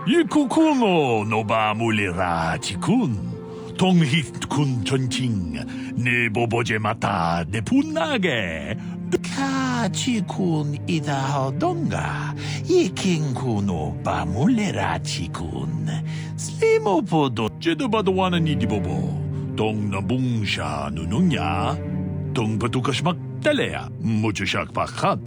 Ikukuno no ba mulirati kun. Tonghit kun chonching. Ne boboje mata de punage. Kachi kun ida donga. Iking kuno ba mulirati kun. Slimo podo. Jedobadwana ni dibobo. Tong nabungsha nununya. Tong patukashmak telea. Muchashak pakhat.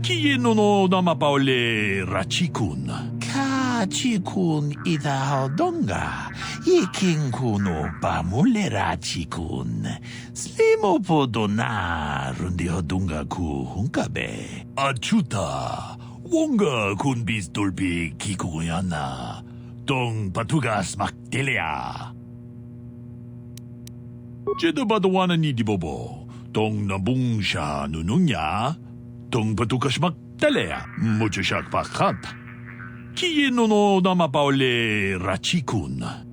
Kieno no namapaole rachikun. Kachikun ida donga. Iking kuno ba mule rachikun. Slimo podona rundi hodunga ku hunkabe. Achuta. Wonga kun bis dolpi kikuyana. Tong patugas maktelea. Jedobadwana ni dibobo. Tong nabungsha nununya. Tong patukashmak telea, muchashak pakhat. Kieno no namapaole rachikun.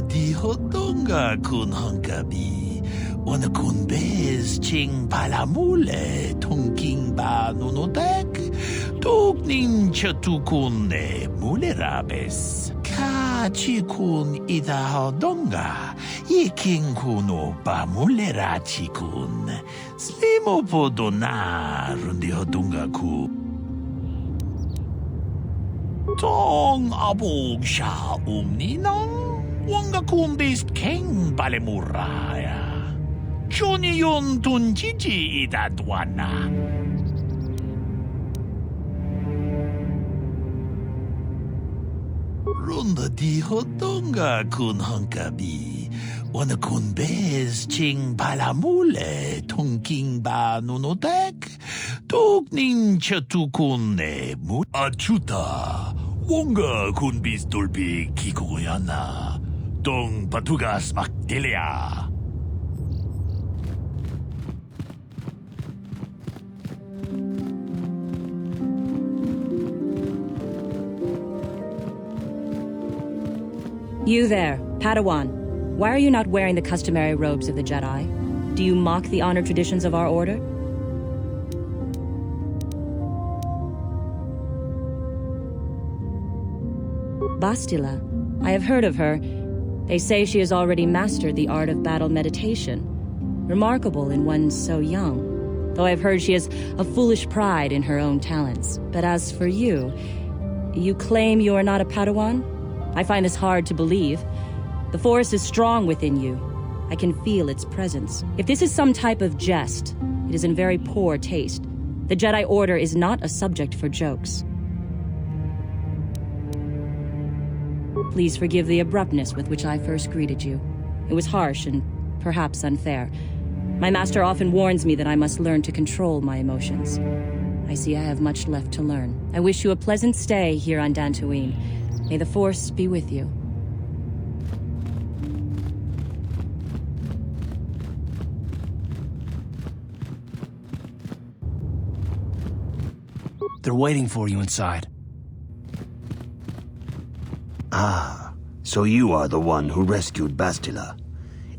Di hodonga kun hankabi. Wana kun bez ching palamule. Tongking ba nunodek. Tugning chatukun ne mulerabes. Kachi kun ida hodonga. Iking kuno ba mulerachi kun. Slimo podona rundi hodonga ku. Tong abog sha ninang. Wanga kumbis king balemuraya. Johnny yun tunjiji idadwana. Runda di hodonga kun hankabi. Wana kun bez ching palamule. Tongking ba nunodek. Tugning chatukun ne mu. Achuta. Wonga kun bis dolpi kikuyana. Tong patugas maktelea. You there, Padawan. Why are you not wearing the customary robes of the Jedi? Do you mock the honor traditions of our order? Bastila. I have heard of her. They say she has already mastered the art of battle meditation. Remarkable in one so young. Though I've heard she has a foolish pride in her own talents. But as for you, you claim you are not a Padawan? I find this hard to believe. The Force is strong within you. I can feel its presence. If this is some type of jest, it is in very poor taste. The Jedi Order is not a subject for jokes. Please forgive the abruptness with which I first greeted you. It was harsh and perhaps unfair. My master often warns me that I must learn to control my emotions. I see I have much left to learn. I wish you a pleasant stay here on Dantooine. May the Force be with you. They're waiting for you inside. Ah, so you are the one who rescued Bastila.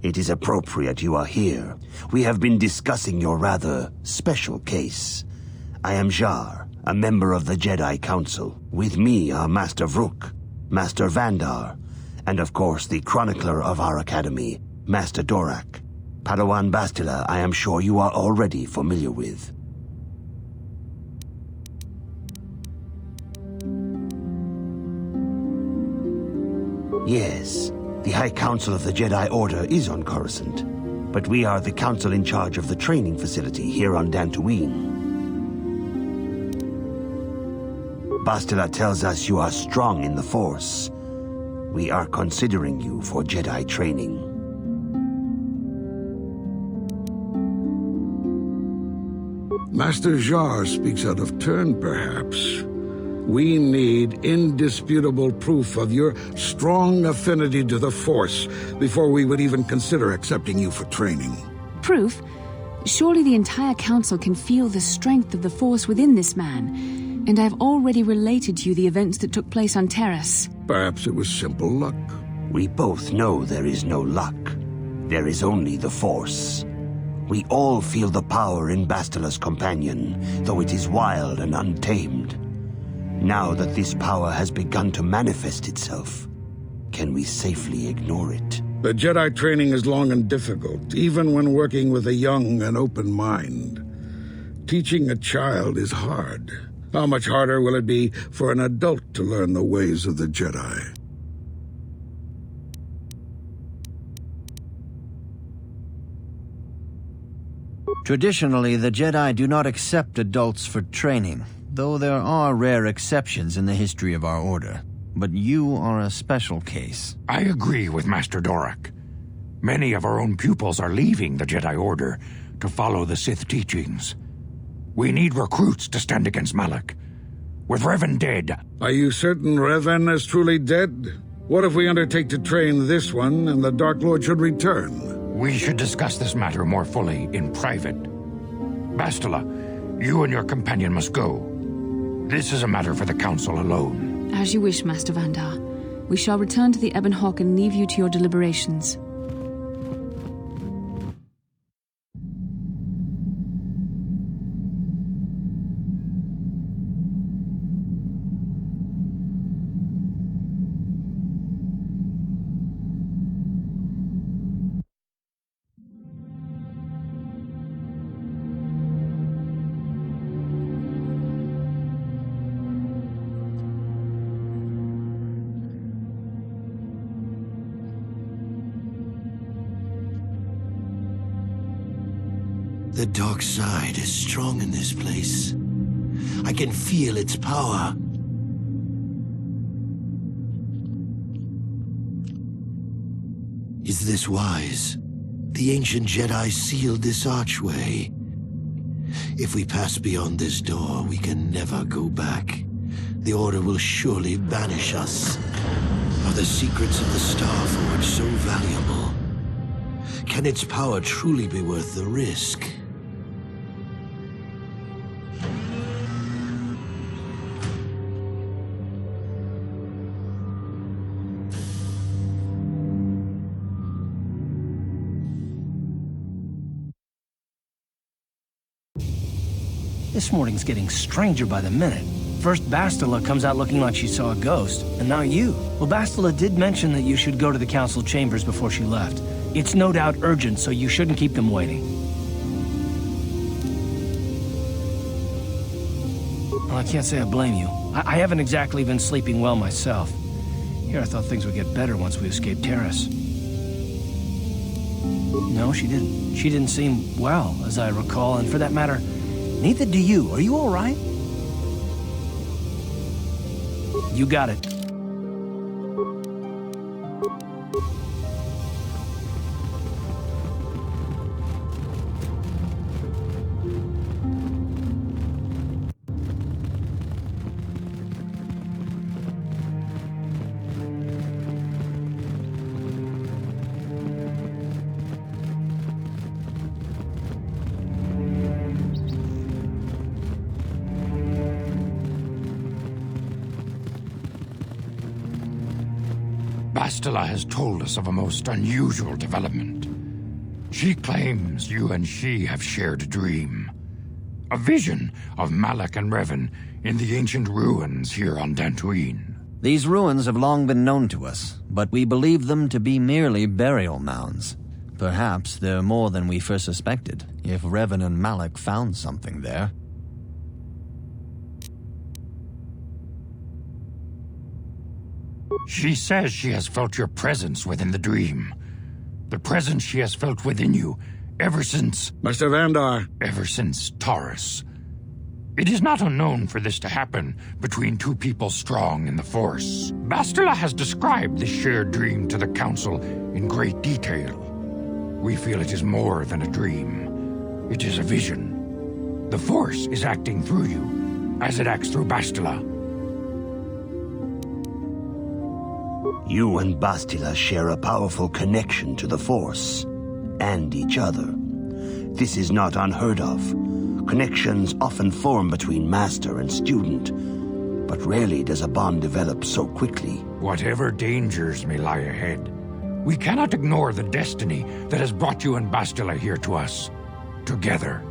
It is appropriate you are here. We have been discussing your rather special case. I am Jar, a member of the Jedi Council. With me are Master Vrook, Master Vandar, and of course the chronicler of our academy, Master Dorak. Padawan Bastila, I am sure you are already familiar with. Yes, the High Council of the Jedi Order is on Coruscant, but we are the council in charge of the training facility here on Dantooine. Bastila tells us you are strong in the Force. We are considering you for Jedi training. Master Jar speaks out of turn, perhaps. We need indisputable proof of your strong affinity to the Force before we would even consider accepting you for training. Proof? Surely the entire Council can feel the strength of the Force within this man, and I've already related to you the events that took place on Terrace. Perhaps it was simple luck. We both know there is no luck. There is only the Force. We all feel the power in Bastila's companion, though it is wild and untamed. Now that this power has begun to manifest itself, can we safely ignore it? The Jedi training is long and difficult, even when working with a young and open mind. Teaching a child is hard. How much harder will it be for an adult to learn the ways of the Jedi? Traditionally, the Jedi do not accept adults for training, though there are rare exceptions in the history of our order. But you are a special case. I agree with Master Dorak. Many of our own pupils are leaving the Jedi Order to follow the Sith teachings. We need recruits to stand against Malak. With Revan dead... Are you certain Revan is truly dead? What if we undertake to train this one and the Dark Lord should return? We should discuss this matter more fully in private. Bastila, you and your companion must go. This is a matter for the Council alone. As you wish, Master Vandar. We shall return to the Ebon Hawk and leave you to your deliberations. The dark side is strong in this place. I can feel its power. Is this wise? The ancient Jedi sealed this archway. If we pass beyond this door, we can never go back. The Order will surely banish us. Are the secrets of the Star Forge so valuable? Can its power truly be worth the risk? This morning's getting stranger by the minute. First Bastila comes out looking like she saw a ghost, and now you. Well, Bastila did mention that you should go to the Council chambers before she left. It's no doubt urgent, so you shouldn't keep them waiting. Well, I can't say I blame you. I haven't exactly been sleeping well myself. Here I thought things would get better once we escaped Terrace. No, she didn't. She didn't seem well, as I recall, and for that matter, neither do you. Are you all right? You got it. Bastila has told us of a most unusual development. She claims you and she have shared a dream. A vision of Malak and Revan in the ancient ruins here on Dantooine. These ruins have long been known to us, but we believe them to be merely burial mounds. Perhaps they're more than we first suspected, if Revan and Malak found something there. She says she has felt your presence within the dream. The presence she has felt within you ever since... Master Vandar. Ever since Taurus. It is not unknown for this to happen between two people strong in the Force. Bastila has described this shared dream to the Council in great detail. We feel it is more than a dream. It is a vision. The Force is acting through you, as it acts through Bastila. You and Bastila share a powerful connection to the Force, and each other. This is not unheard of. Connections often form between master and student, but rarely does a bond develop so quickly. Whatever dangers may lie ahead, we cannot ignore the destiny that has brought you and Bastila here to us, together.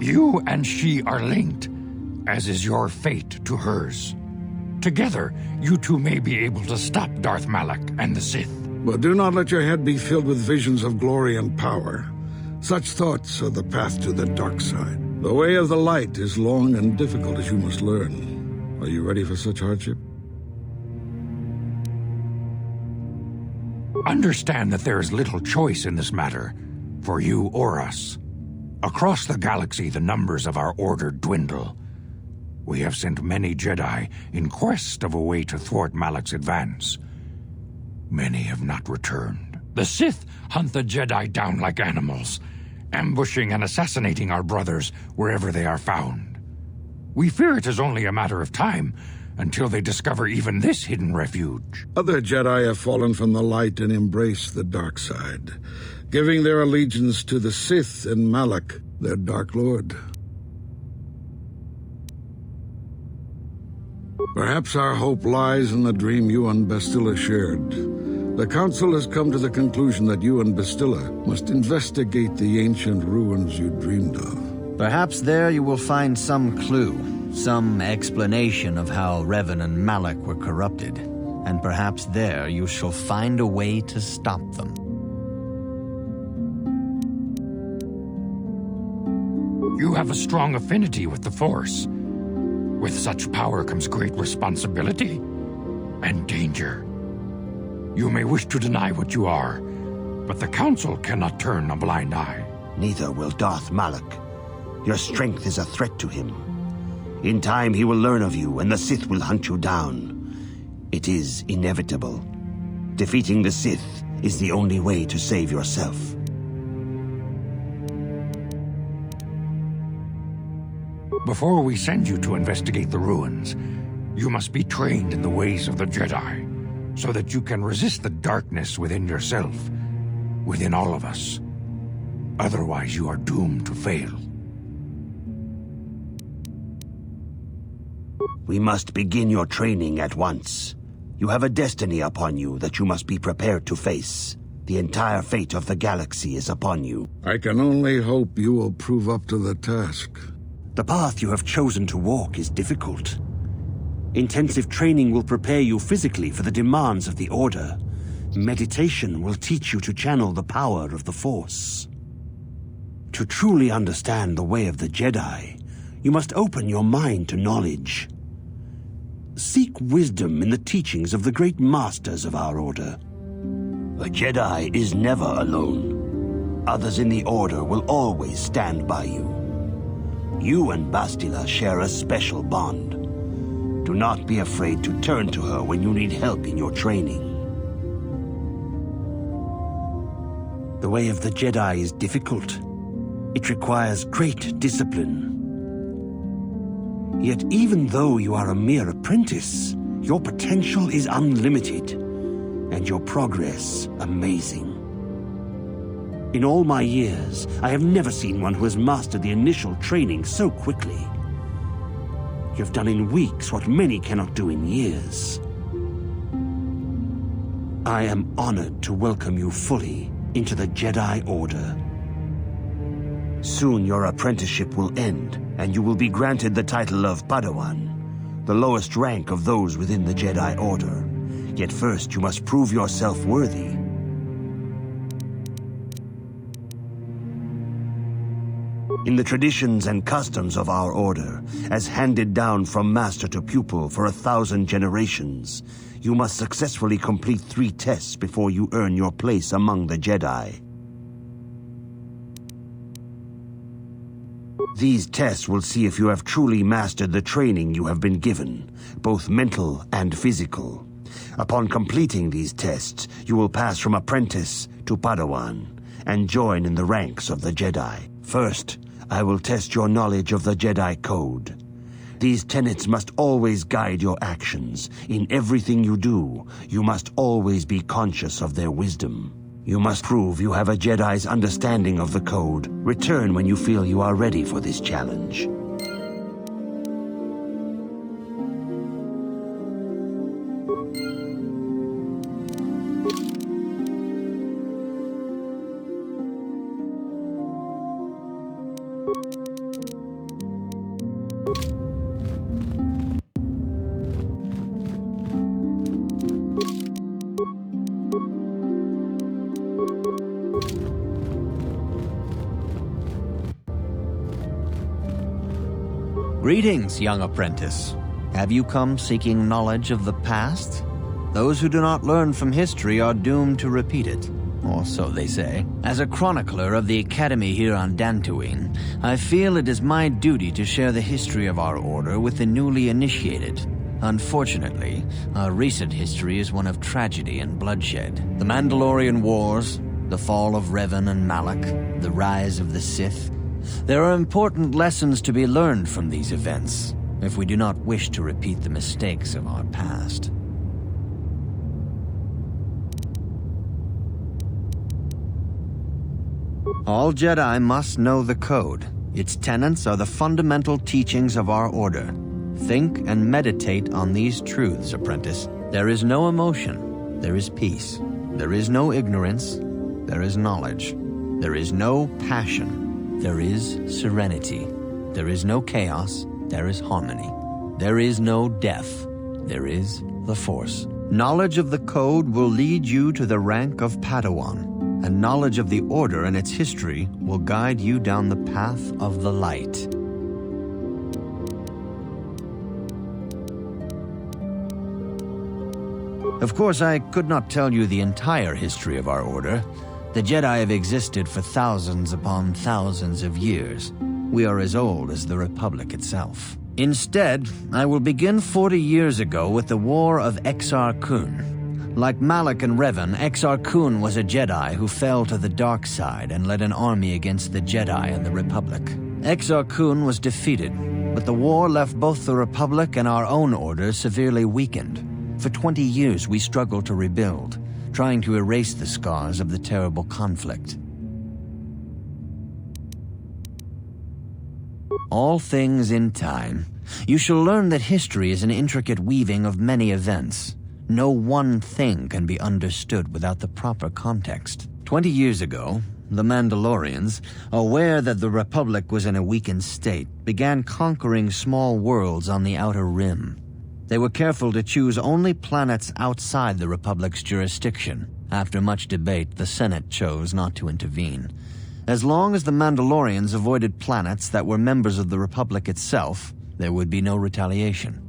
You and she are linked, as is your fate to hers. Together, you two may be able to stop Darth Malak and the Sith. But do not let your head be filled with visions of glory and power. Such thoughts are the path to the dark side. The way of the light is long and difficult, as you must learn. Are you ready for such hardship? Understand that there is little choice in this matter, for you or us. Across the galaxy, the numbers of our order dwindle. We have sent many Jedi in quest of a way to thwart Malak's advance. Many have not returned. The Sith hunt the Jedi down like animals, ambushing and assassinating our brothers wherever they are found. We fear it is only a matter of time until they discover even this hidden refuge. Other Jedi have fallen from the light and embraced the dark side, giving their allegiance to the Sith and Malak, their Dark Lord. Perhaps our hope lies in the dream you and Bastila shared. The Council has come to the conclusion that you and Bastila must investigate the ancient ruins you dreamed of. Perhaps there you will find some clue, some explanation of how Revan and Malak were corrupted. And perhaps there you shall find a way to stop them. You have a strong affinity with the Force. With such power comes great responsibility and danger. You may wish to deny what you are, but the Council cannot turn a blind eye. Neither will Darth Malak. Your strength is a threat to him. In time he will learn of you, and the Sith will hunt you down. It is inevitable. Defeating the Sith is the only way to save yourself. Before we send you to investigate the ruins, you must be trained in the ways of the Jedi, so that you can resist the darkness within yourself, within all of us. Otherwise, you are doomed to fail. We must begin your training at once. You have a destiny upon you that you must be prepared to face. The entire fate of the galaxy is upon you. I can only hope you will prove up to the task. The path you have chosen to walk is difficult. Intensive training will prepare you physically for the demands of the Order. Meditation will teach you to channel the power of the Force. To truly understand the way of the Jedi, you must open your mind to knowledge. Seek wisdom in the teachings of the great masters of our Order. A Jedi is never alone. Others in the Order will always stand by you. You and Bastila share a special bond. Do not be afraid to turn to her when you need help in your training. The way of the Jedi is difficult. It requires great discipline. Yet even though you are a mere apprentice, your potential is unlimited, and your progress amazing. In all my years, I have never seen one who has mastered the initial training so quickly. You have done in weeks what many cannot do in years. I am honored to welcome you fully into the Jedi Order. Soon your apprenticeship will end, and you will be granted the title of Padawan, the lowest rank of those within the Jedi Order. Yet first you must prove yourself worthy. In the traditions and customs of our Order, as handed down from master to pupil for 1,000 generations, you must successfully complete 3 tests before you earn your place among the Jedi. These tests will see if you have truly mastered the training you have been given, both mental and physical. Upon completing these tests, you will pass from apprentice to Padawan and join in the ranks of the Jedi. First, I will test your knowledge of the Jedi Code. These tenets must always guide your actions. In everything you do, you must always be conscious of their wisdom. You must prove you have a Jedi's understanding of the code. Return when you feel you are ready for this challenge. Greetings, young apprentice. Have you come seeking knowledge of the past? Those who do not learn from history are doomed to repeat it, or so they say. As a chronicler of the Academy here on Dantooine, I feel it is my duty to share the history of our order with the newly initiated. Unfortunately, our recent history is one of tragedy and bloodshed. The Mandalorian Wars, the fall of Revan and Malak, the rise of the Sith. There are important lessons to be learned from these events, if we do not wish to repeat the mistakes of our past. All Jedi must know the code. Its tenets are the fundamental teachings of our order. Think and meditate on these truths, apprentice. There is no emotion. There is peace. There is no ignorance. There is knowledge. There is no passion. There is serenity. There is no chaos. There is harmony. There is no death. There is the Force. Knowledge of the code will lead you to the rank of Padawan, and knowledge of the Order and its history will guide you down the path of the light. Of course, I could not tell you the entire history of our Order. The Jedi have existed for thousands upon thousands of years. We are as old as the Republic itself. Instead, I will begin 40 years ago with the War of Exar Kun. Like Malak and Revan, Exar Kun was a Jedi who fell to the dark side and led an army against the Jedi and the Republic. Exar Kun was defeated, but the war left both the Republic and our own order severely weakened. For 20 years we struggled to rebuild, trying to erase the scars of the terrible conflict. All things in time. You shall learn that history is an intricate weaving of many events. No one thing can be understood without the proper context. 20 years ago, the Mandalorians, aware that the Republic was in a weakened state, began conquering small worlds on the Outer Rim. They were careful to choose only planets outside the Republic's jurisdiction. After much debate, the Senate chose not to intervene. As long as the Mandalorians avoided planets that were members of the Republic itself, there would be no retaliation.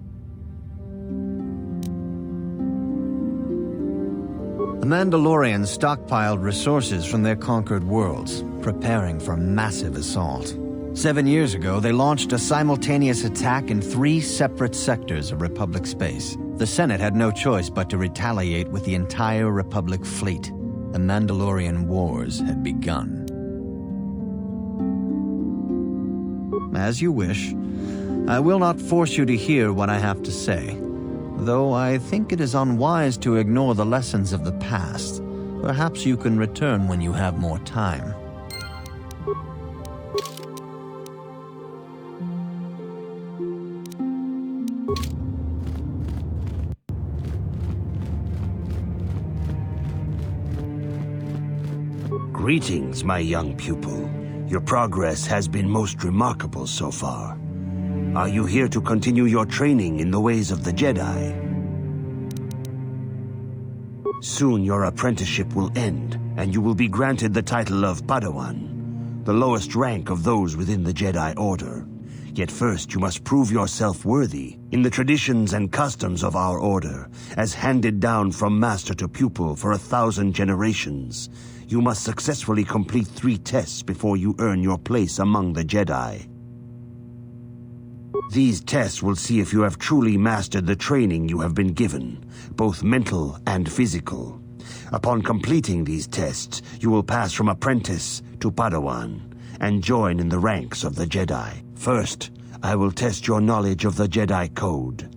The Mandalorians stockpiled resources from their conquered worlds, preparing for a massive assault. 7 years ago, they launched a simultaneous attack in 3 separate sectors of Republic space. The Senate had no choice but to retaliate with the entire Republic fleet. The Mandalorian Wars had begun. As you wish. I will not force you to hear what I have to say, though I think it is unwise to ignore the lessons of the past. Perhaps you can return when you have more time. Greetings, my young pupil. Your progress has been most remarkable so far. Are you here to continue your training in the ways of the Jedi? Soon your apprenticeship will end, and you will be granted the title of Padawan, the lowest rank of those within the Jedi Order. Yet first you must prove yourself worthy in the traditions and customs of our order, as handed down from master to pupil for 1,000 generations. You must successfully complete 3 tests before you earn your place among the Jedi. These tests will see if you have truly mastered the training you have been given, both mental and physical. Upon completing these tests, you will pass from apprentice to Padawan and join in the ranks of the Jedi. First, I will test your knowledge of the Jedi Code.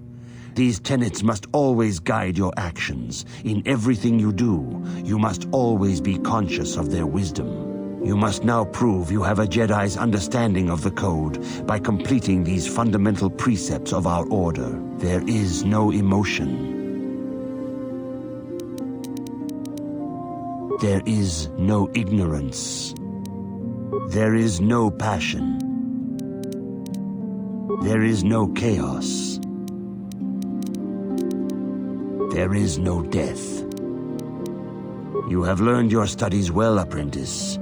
These tenets must always guide your actions. In everything you do, you must always be conscious of their wisdom. You must now prove you have a Jedi's understanding of the Code by completing these fundamental precepts of our order. There is no emotion. There is no ignorance. There is no passion. There is no chaos. There is no death. You have learned your studies well, apprentice.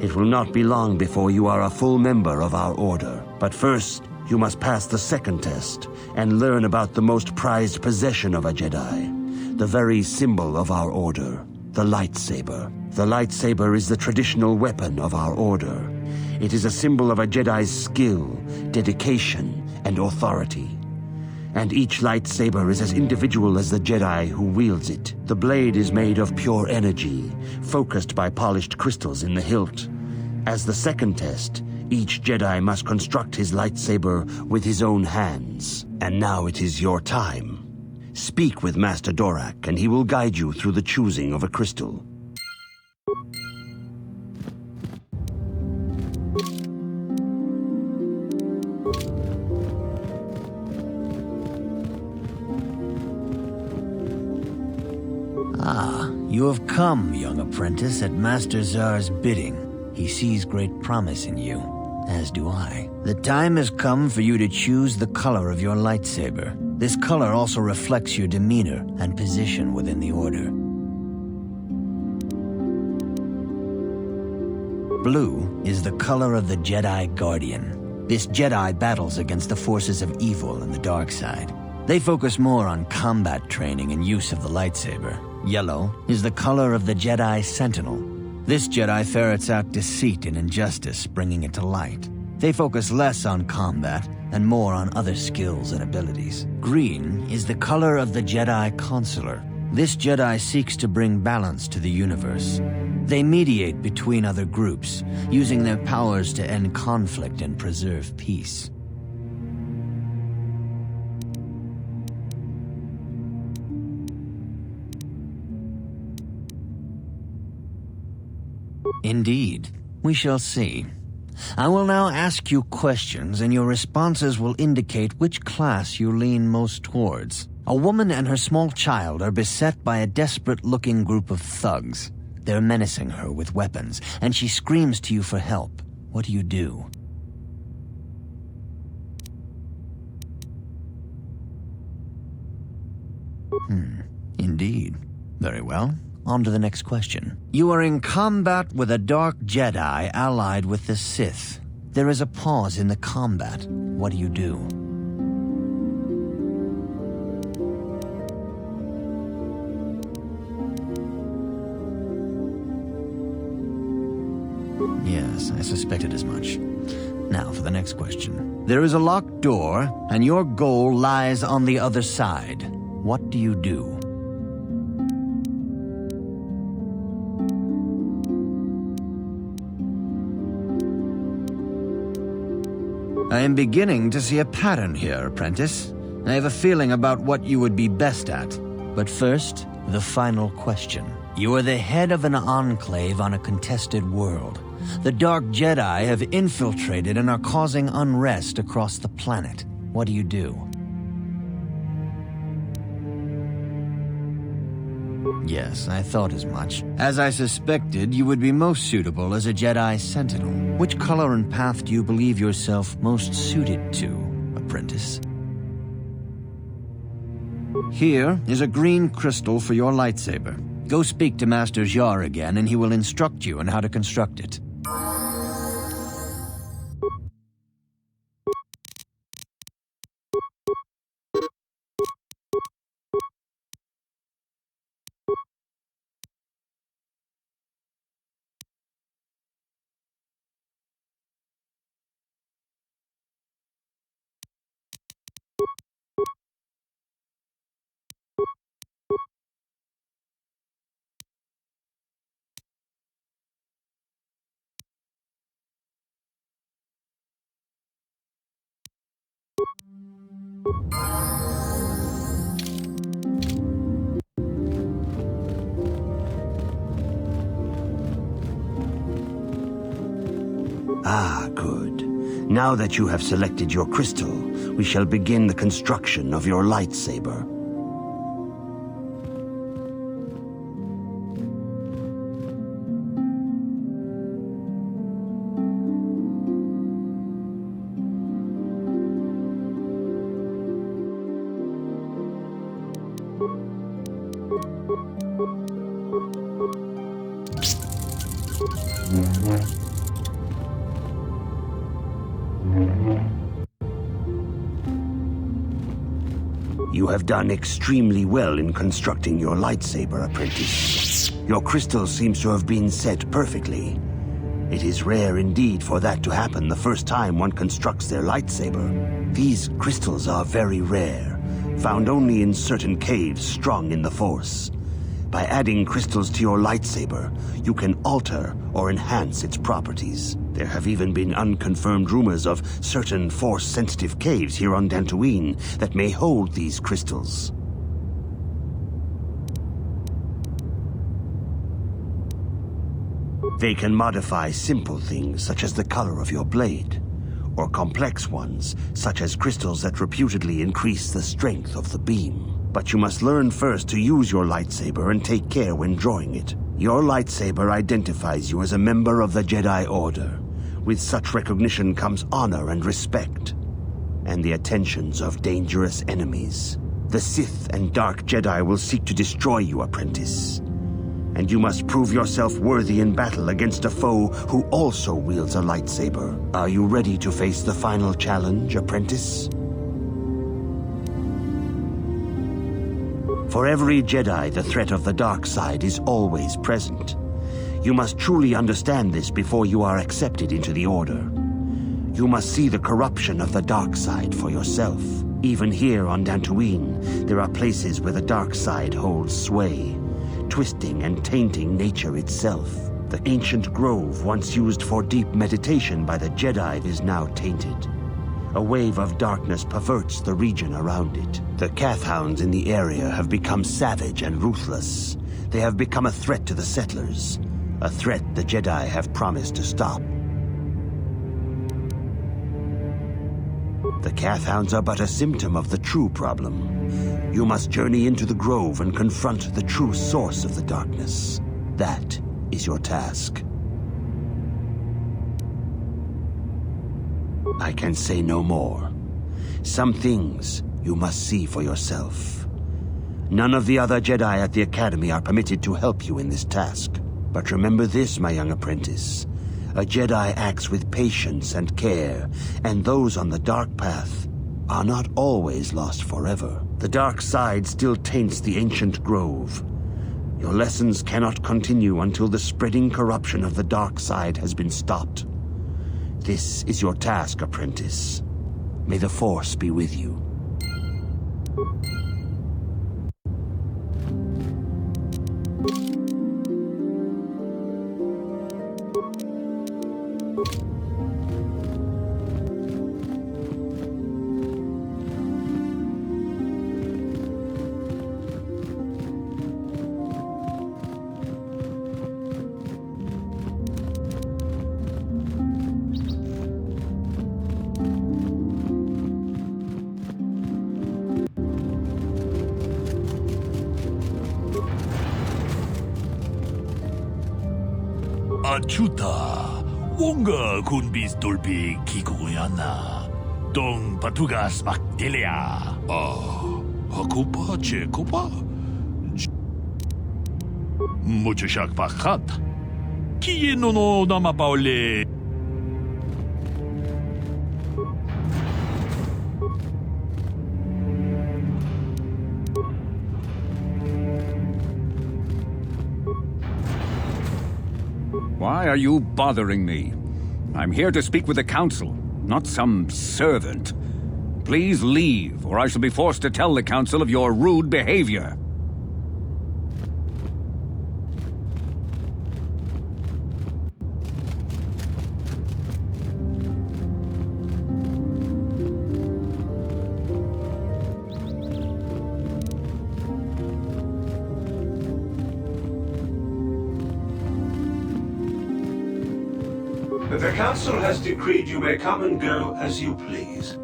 It will not be long before you are a full member of our order. But first, you must pass the second test and learn about the most prized possession of a Jedi, the very symbol of our order, the lightsaber. The lightsaber is the traditional weapon of our order. It is a symbol of a Jedi's skill, dedication, and authority. And each lightsaber is as individual as the Jedi who wields it. The blade is made of pure energy, focused by polished crystals in the hilt. As the second test, each Jedi must construct his lightsaber with his own hands. And now it is your time. Speak with Master Dorak, and he will guide you through the choosing of a crystal. You have come, young apprentice, at Master Zar's bidding. He sees great promise in you, as do I. The time has come for you to choose the color of your lightsaber. This color also reflects your demeanor and position within the Order. Blue is the color of the Jedi Guardian. This Jedi battles against the forces of evil and the dark side. They focus more on combat training and use of the lightsaber. Yellow is the color of the Jedi Sentinel. This Jedi ferrets out deceit and injustice, bringing it to light. They focus less on combat and more on other skills and abilities. Green is the color of the Jedi Consular. This Jedi seeks to bring balance to the universe. They mediate between other groups, using their powers to end conflict and preserve peace. Indeed. We shall see. I will now ask you questions, and your responses will indicate which class you lean most towards. A woman and her small child are beset by a desperate-looking group of thugs. They're menacing her with weapons, and she screams to you for help. What do you do? Indeed. Very well. On to the next question. You are in combat with a dark Jedi allied with the Sith. There is a pause in the combat. What do you do? Yes, I suspected as much. Now for the next question. There is a locked door, and your goal lies on the other side. What do you do? I am beginning to see a pattern here, apprentice. I have a feeling about what you would be best at. But first, the final question. You are the head of an enclave on a contested world. The Dark Jedi have infiltrated and are causing unrest across the planet. What do you do? Yes, I thought as much. As I suspected, you would be most suitable as a Jedi Sentinel. Which color and path do you believe yourself most suited to, apprentice? Here is a green crystal for your lightsaber. Go speak to Master Jar again, and he will instruct you on how to construct it. Ah, good. Now that you have selected your crystal, we shall begin the construction of your lightsaber. You have done extremely well in constructing your lightsaber, apprentice. Your crystal seems to have been set perfectly. It is rare indeed for that to happen the first time one constructs their lightsaber. These crystals are very rare, found only in certain caves strung in the Force. By adding crystals to your lightsaber, you can alter or enhance its properties. There have even been unconfirmed rumors of certain Force-sensitive caves here on Dantooine that may hold these crystals. They can modify simple things such as the color of your blade, or complex ones such as crystals that reputedly increase the strength of the beam. But you must learn first to use your lightsaber and take care when drawing it. Your lightsaber identifies you as a member of the Jedi Order. With such recognition comes honor and respect, and the attentions of dangerous enemies. The Sith and Dark Jedi will seek to destroy you, apprentice. And you must prove yourself worthy in battle against a foe who also wields a lightsaber. Are you ready to face the final challenge, apprentice? For every Jedi, the threat of the dark side is always present. You must truly understand this before you are accepted into the Order. You must see the corruption of the dark side for yourself. Even here on Dantooine, there are places where the dark side holds sway, twisting and tainting nature itself. The ancient grove once used for deep meditation by the Jedi is now tainted. A wave of darkness perverts the region around it. The Kathhounds in the area have become savage and ruthless. They have become a threat to the settlers, a threat the Jedi have promised to stop. The Kathhounds are but a symptom of the true problem. You must journey into the grove and confront the true source of the darkness. That is your task. I can say no more. Some things you must see for yourself. None of the other Jedi at the Academy are permitted to help you in this task. But remember this, my young apprentice. A Jedi acts with patience and care, and those on the dark path are not always lost forever. The dark side still taints the ancient grove. Your lessons cannot continue until the spreading corruption of the dark side has been stopped. This is your task, apprentice. May the Force be with you. Achuta, wonga kunbis dolbi kikoyana, dong patugas makdelia. Hakupa chekopa? Muchashak pakat. Kieno no namapaule. Why are you bothering me? I'm here to speak with the Council, not some servant. Please leave, or I shall be forced to tell the Council of your rude behavior. Council has decreed you may come and go as you please.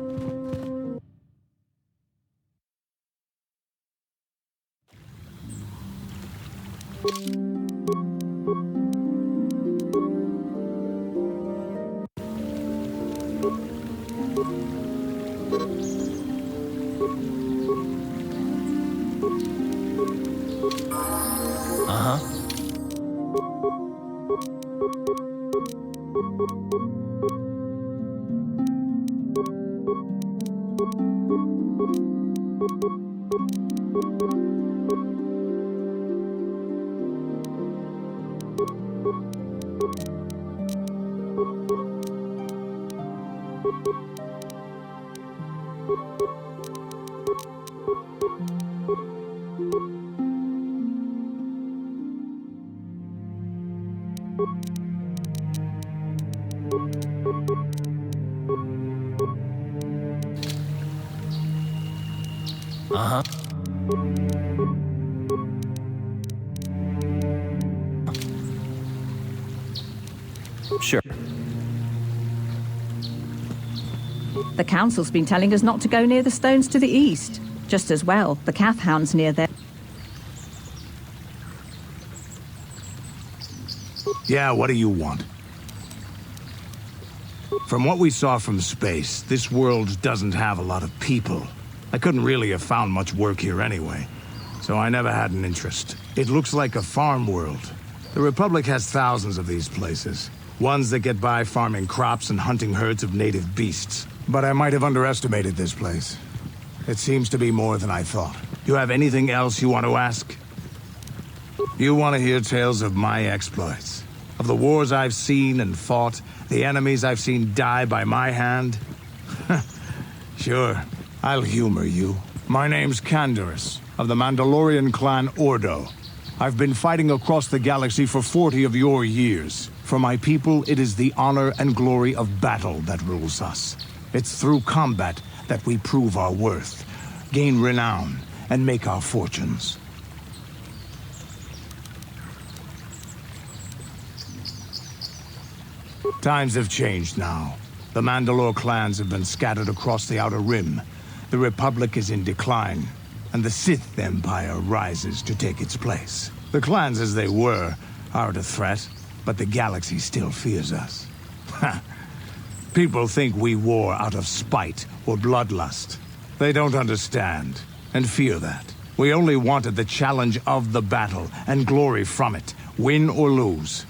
Sure. The Council's been telling us not to go near the stones to the east. Just as well, the Cath Hound's near there. Yeah, what do you want? From what we saw from space, this world doesn't have a lot of people. I couldn't really have found much work here anyway, so I never had an interest. It looks like a farm world. The Republic has thousands of these places. Ones that get by farming crops and hunting herds of native beasts. But I might have underestimated this place. It seems to be more than I thought. You have anything else you want to ask? You want to hear tales of my exploits? Of the wars I've seen and fought, the enemies I've seen die by my hand? Sure, I'll humor you. My name's Canderous, of the Mandalorian clan Ordo. I've been fighting across the galaxy for 40 of your years. For my people, it is the honor and glory of battle that rules us. It's through combat that we prove our worth, gain renown, and make our fortunes. Times have changed now. The Mandalore clans have been scattered across the Outer Rim. The Republic is in decline, and the Sith Empire rises to take its place. The clans as they were aren't a threat, but the galaxy still fears us. People think we war out of spite or bloodlust. They don't understand, and fear that. We only wanted the challenge of the battle, and glory from it, win or lose.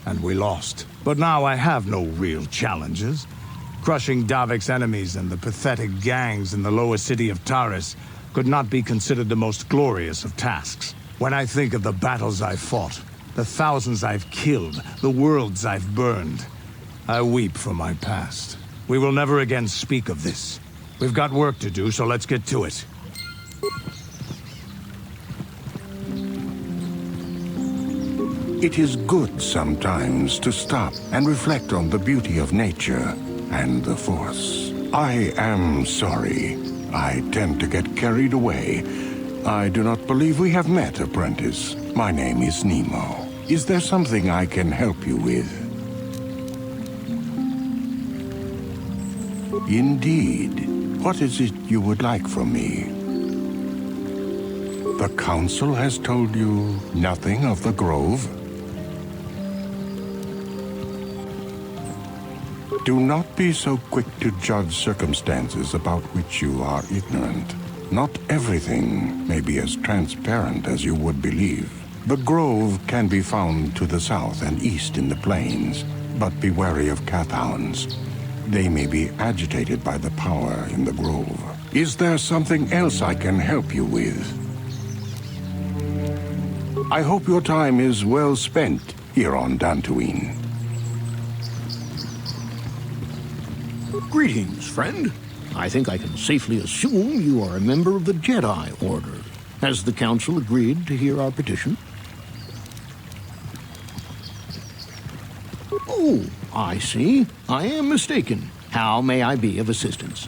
And we lost. But now I have no real challenges. Crushing Davik's enemies and the pathetic gangs in the lower city of Taris could not be considered the most glorious of tasks. When I think of the battles I've fought, the thousands I've killed, the worlds I've burned, I weep for my past. We will never again speak of this. We've got work to do, so let's get to it. It is good sometimes to stop and reflect on the beauty of nature and the Force. I am sorry. I tend to get carried away. I do not believe we have met, apprentice. My name is Nemo. Is there something I can help you with? Indeed. What is it you would like from me? The Council has told you nothing of the Grove? Do not be so quick to judge circumstances about which you are ignorant. Not everything may be as transparent as you would believe. The Grove can be found to the south and east in the plains, but be wary of Cath Hounds. They may be agitated by the power in the Grove. Is there something else I can help you with? I hope your time is well spent here on Dantooine. Greetings, friend. I think I can safely assume you are a member of the Jedi Order. Has the Council agreed to hear our petition? Oh, I see. I am mistaken. How may I be of assistance?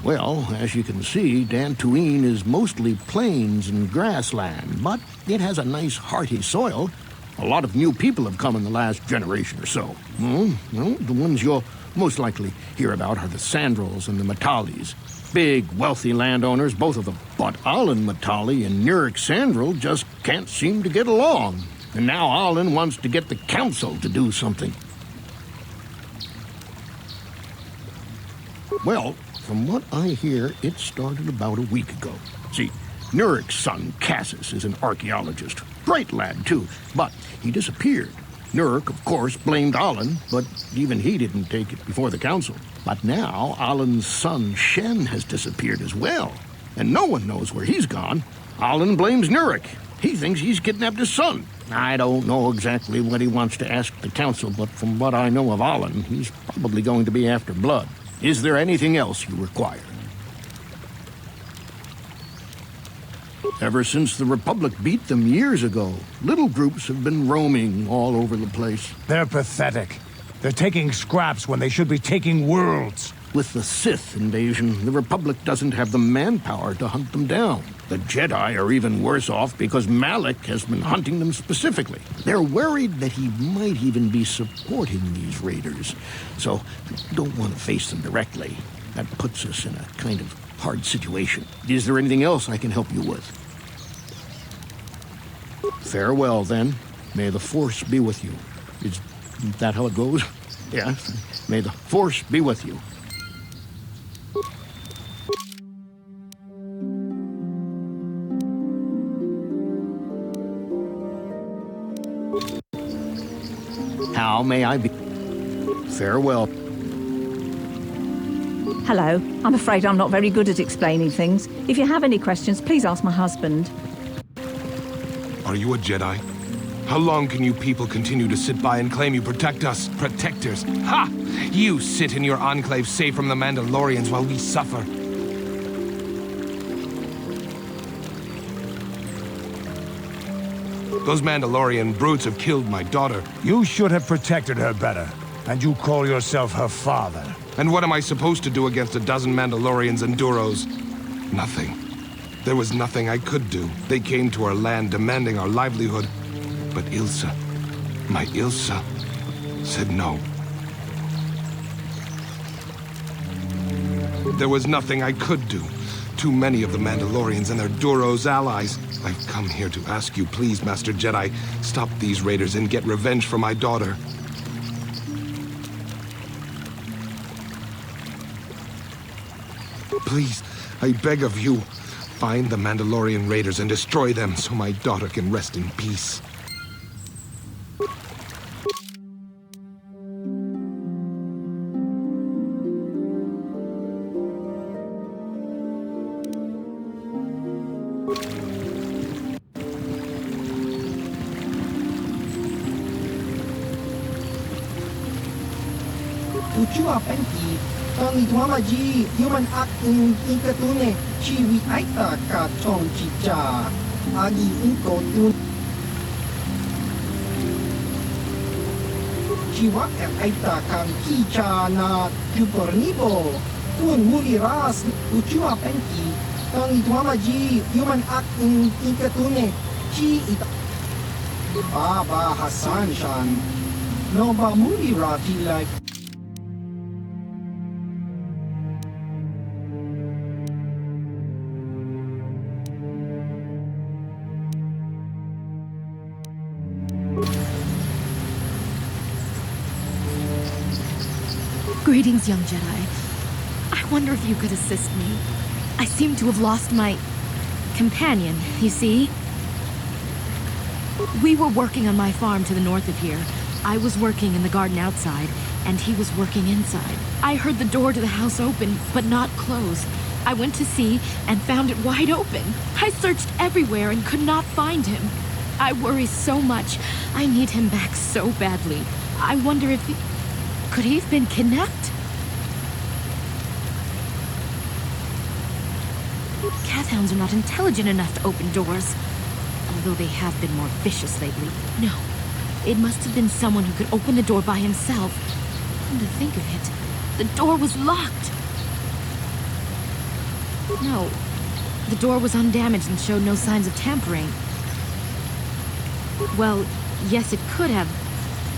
Well, as you can see, Dantooine is mostly plains and grassland, but it has a nice hearty soil. A lot of new people have come in the last generation or so. Well, the ones you'll most likely hear about are the Sandrels and the Matalis. Big, wealthy landowners, both of them. But Alan Matali and Nurik Sandrel just can't seem to get along. And now Alan wants to get the council to do something. Well, from what I hear, it started about a week ago. See, Nurik's son, Cassis, is an archaeologist. Great lad, too, but he disappeared. Nurik, of course, blamed Alan, but even he didn't take it before the council. But now, Alan's son, Shen, has disappeared as well. And no one knows where he's gone. Alan blames Nurik. He thinks he's kidnapped his son. I don't know exactly what he wants to ask the council, but from what I know of Alan, he's probably going to be after blood. Is there anything else you require? Ever since the Republic beat them years ago, little groups have been roaming all over the place. They're pathetic. They're taking scraps when they should be taking worlds. With the Sith invasion, the Republic doesn't have the manpower to hunt them down. The Jedi are even worse off because Malik has been hunting them specifically. They're worried that he might even be supporting these raiders, so don't want to face them directly. That puts us in a kind of hard situation. Is there anything else I can help you with? Farewell, then. May the Force be with you. Is that how it goes? Yes. May the Force be with you. How may I be? Farewell. Hello. I'm afraid I'm not very good at explaining things. If you have any questions, please ask my husband. Are you a Jedi? How long can you people continue to sit by and claim you protect us? Protectors? Ha! You sit in your enclave safe from the Mandalorians while we suffer. Those Mandalorian brutes have killed my daughter. You should have protected her better. And you call yourself her father. And what am I supposed to do against a dozen Mandalorians and Duros? Nothing. There was nothing I could do. They came to our land demanding our livelihood. But Ilsa, my Ilsa, said no. There was nothing I could do. Too many of the Mandalorians and their Duros allies. I've come here to ask you, please, Master Jedi, stop these raiders and get revenge for my daughter. Please, I beg of you, find the Mandalorian raiders and destroy them so my daughter can rest in peace. Tuchua penki, tangi tuamaji, human acting ikatune, chiwi aita ka chong chicha, agi inko tun. Chiwa aita kan kicha na tupornibo, tun muri ras, tuchua penki, tangi tuamaji, human acting ikatune, chi ita. Baba Hassan Shan, no ba muri rati like. Greetings, young Jedi. I wonder if you could assist me. I seem to have lost my companion, you see? We were working on my farm to the north of here. I was working in the garden outside, and he was working inside. I heard the door to the house open, but not close. I went to see and found it wide open. I searched everywhere and could not find him. I worry so much. I need him back so badly. I wonder if he... Could he have been kidnapped? Kathhounds are not intelligent enough to open doors, although they have been more vicious lately. No, it must have been someone who could open the door by himself. Come to think of it, the door was locked. No, the door was undamaged and showed no signs of tampering. Well, Yes, it could have,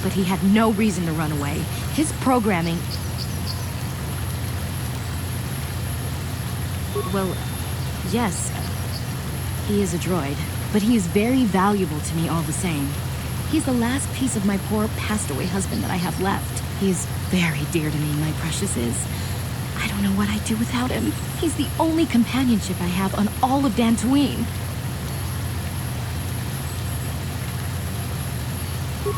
but he had no reason to run away. His programming... Well, yes, he is a droid, but he is very valuable to me all the same. He's the last piece of my poor passed-away husband that I have left. He is very dear to me, my precious is. I don't know what I'd do without him. He's the only companionship I have on all of Dantooine.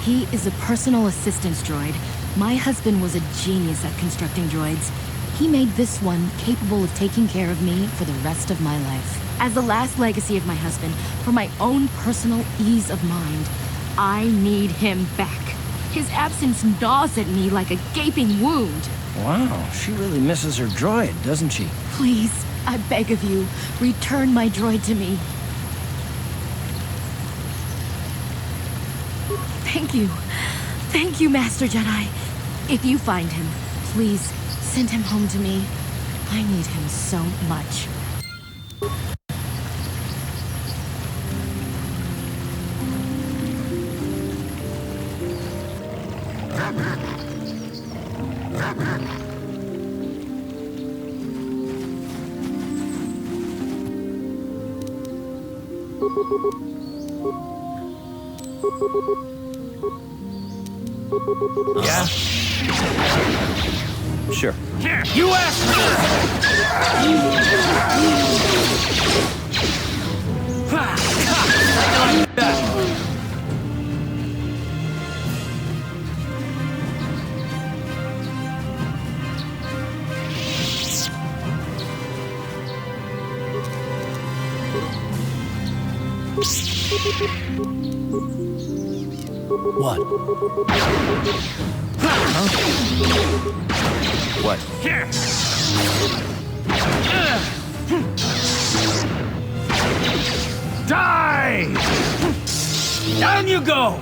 He is a personal assistance droid. My husband was a genius at constructing droids. He made this one capable of taking care of me for the rest of my life. As the last legacy of my husband, for my own personal ease of mind, I need him back. His absence gnaws at me like a gaping wound. Wow, she really misses her droid, doesn't she? Please, I beg of you, return my droid to me. Thank you. Thank you, Master Jedi. If you find him, please send him home to me. I need him so much. Yeah? Sure. You asked for What? Huh? What? Die! Down you go!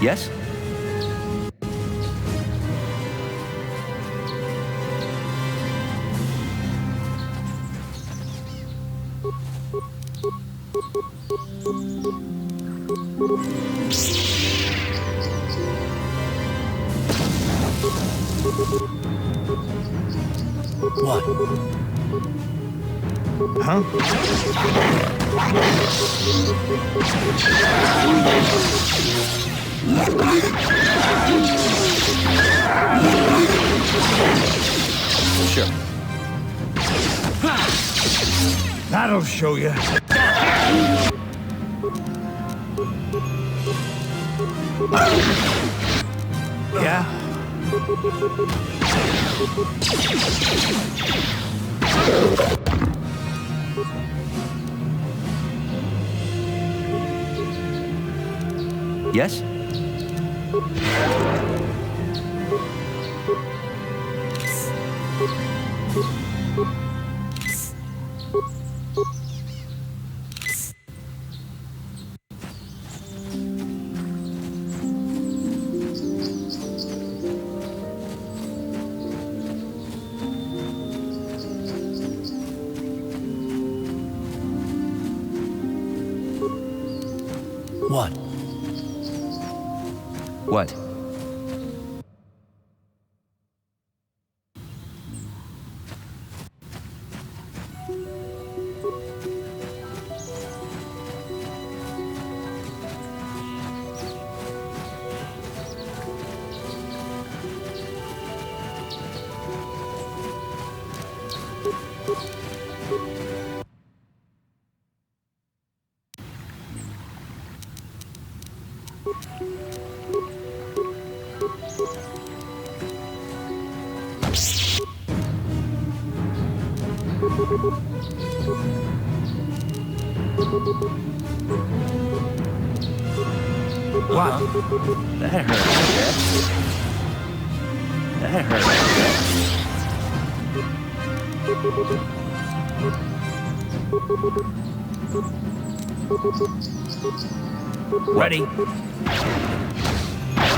Yes? What? Huh? Sure. That'll show you. Yeah? Yes? What? What? Wow. That hurt, I guess. That hurt, I guess. Ready?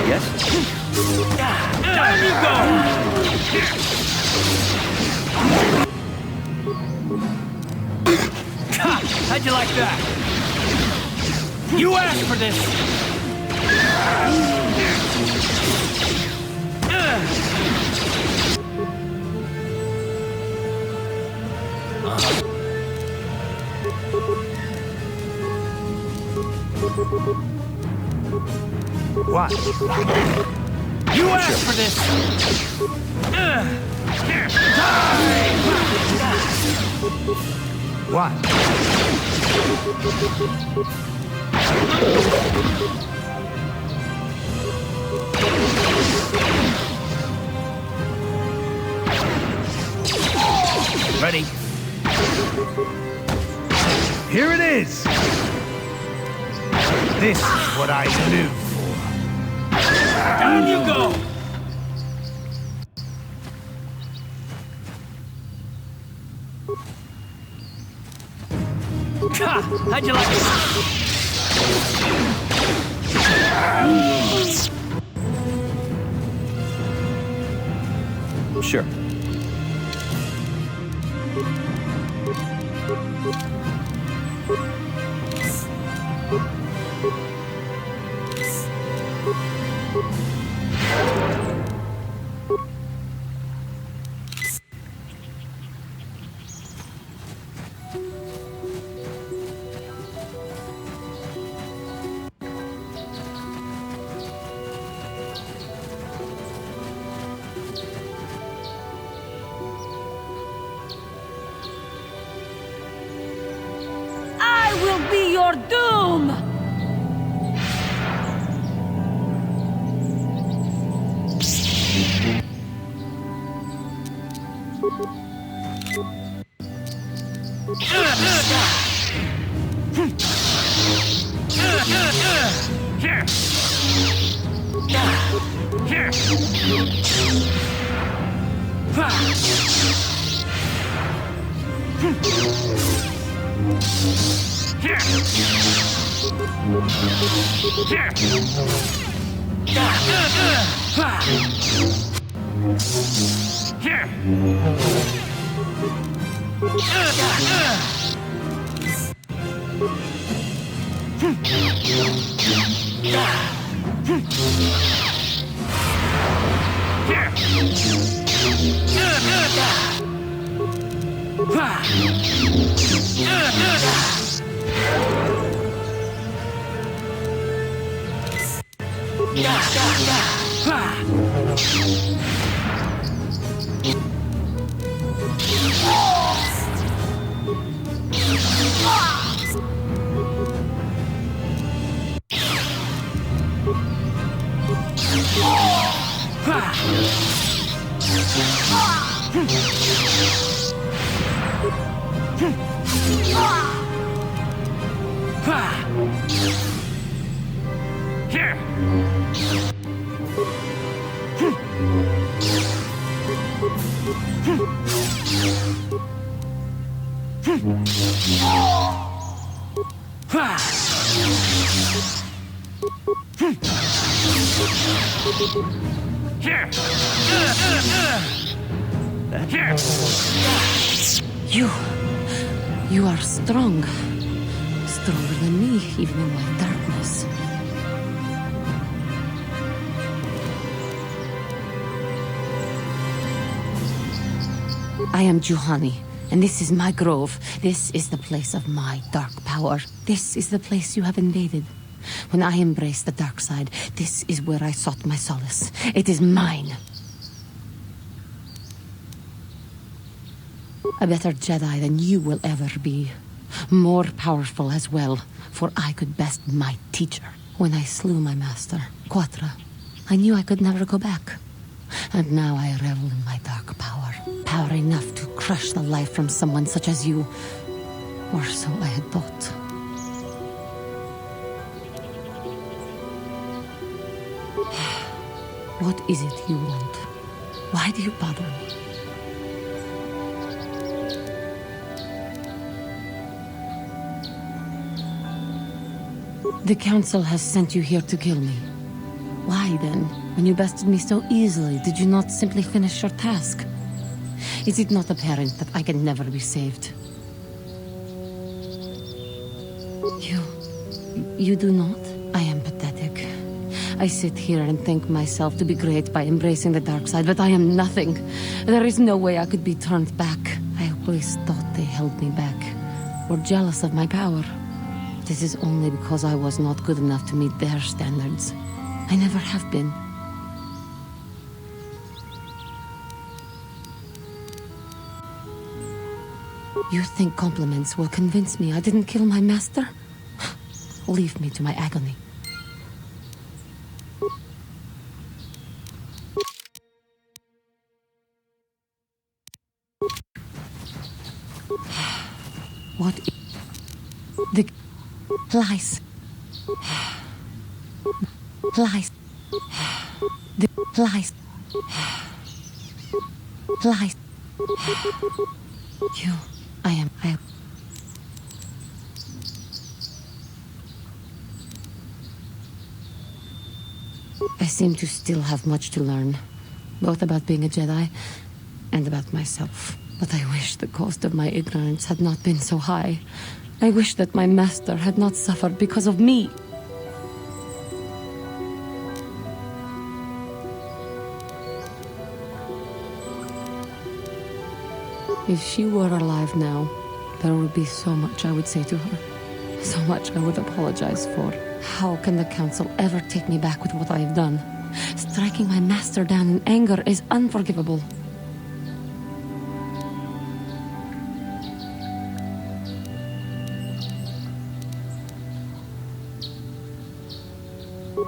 Yes? Down you go! How'd you like that? You asked for this! What? You asked for this! What? Ready? Here it is! This is what I live for. Down you go! How'd you like it? Sure. Your doom! You are strong. Stronger than me, even in my darkness. I am Juhani, and this is my grove. This is the place of my dark power. This is the place you have invaded. When I embraced the dark side, this is where I sought my solace. It is mine. A better Jedi than you will ever be. More powerful as well, for I could best my teacher. When I slew my master, Kotor, I knew I could never go back. And now I revel in my dark power. Power enough to crush the life from someone such as you. Or so I had thought. What is it you want? Why do you bother me? The Council has sent you here to kill me. Why, then, when you bested me so easily, did you not simply finish your task? Is it not apparent that I can never be saved? You do not? I am pathetic. I sit here and think myself to be great by embracing the dark side, but I am nothing. There is no way I could be turned back. I always thought they held me back, or jealous of my power. This is only because I was not good enough to meet their standards. I never have been. You think compliments will convince me I didn't kill my master? Leave me to my agony. What the lies? Lies. The lies. Lies. I seem to still have much to learn, both about being a Jedi and about myself. But I wish the cost of my ignorance had not been so high. I wish that my master had not suffered because of me. If she were alive now, there would be so much I would say to her. So much I would apologize for. How can the Council ever take me back with what I have done? Striking my master down in anger is unforgivable.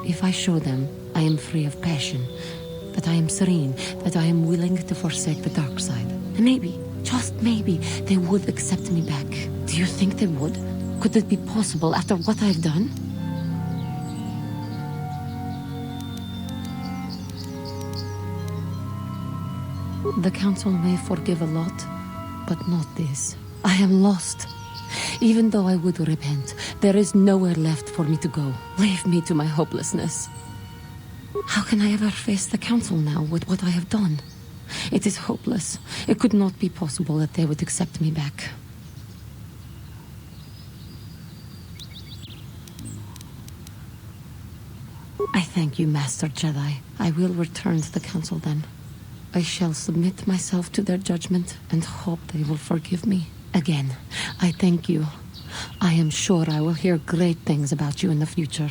If I show them I am free of passion, that I am serene, that I am willing to forsake the dark side, maybe, just maybe, they would accept me back. Do you think they would? Could it be possible after what I've done? The Council may forgive a lot, but not this. I am lost. Even though I would repent, there is nowhere left for me to go. Leave me to my hopelessness. How can I ever face the Council now with what I have done? It is hopeless. It could not be possible that they would accept me back. I thank you, Master Jedi. I will return to the Council then. I shall submit myself to their judgment and hope they will forgive me. Again, I thank you. I am sure I will hear great things about you in the future.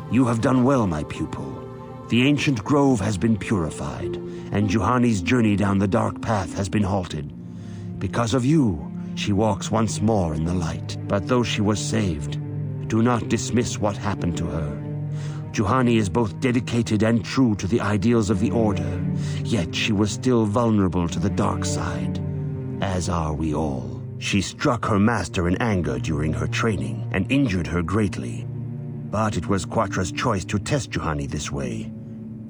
You have done well, my pupil. The ancient grove has been purified, and Juhani's journey down the dark path has been halted. Because of you, she walks once more in the light. But though she was saved, do not dismiss what happened to her. Juhani is both dedicated and true to the ideals of the Order, yet she was still vulnerable to the dark side, as are we all. She struck her master in anger during her training, and injured her greatly. But it was Quatra's choice to test Juhani this way.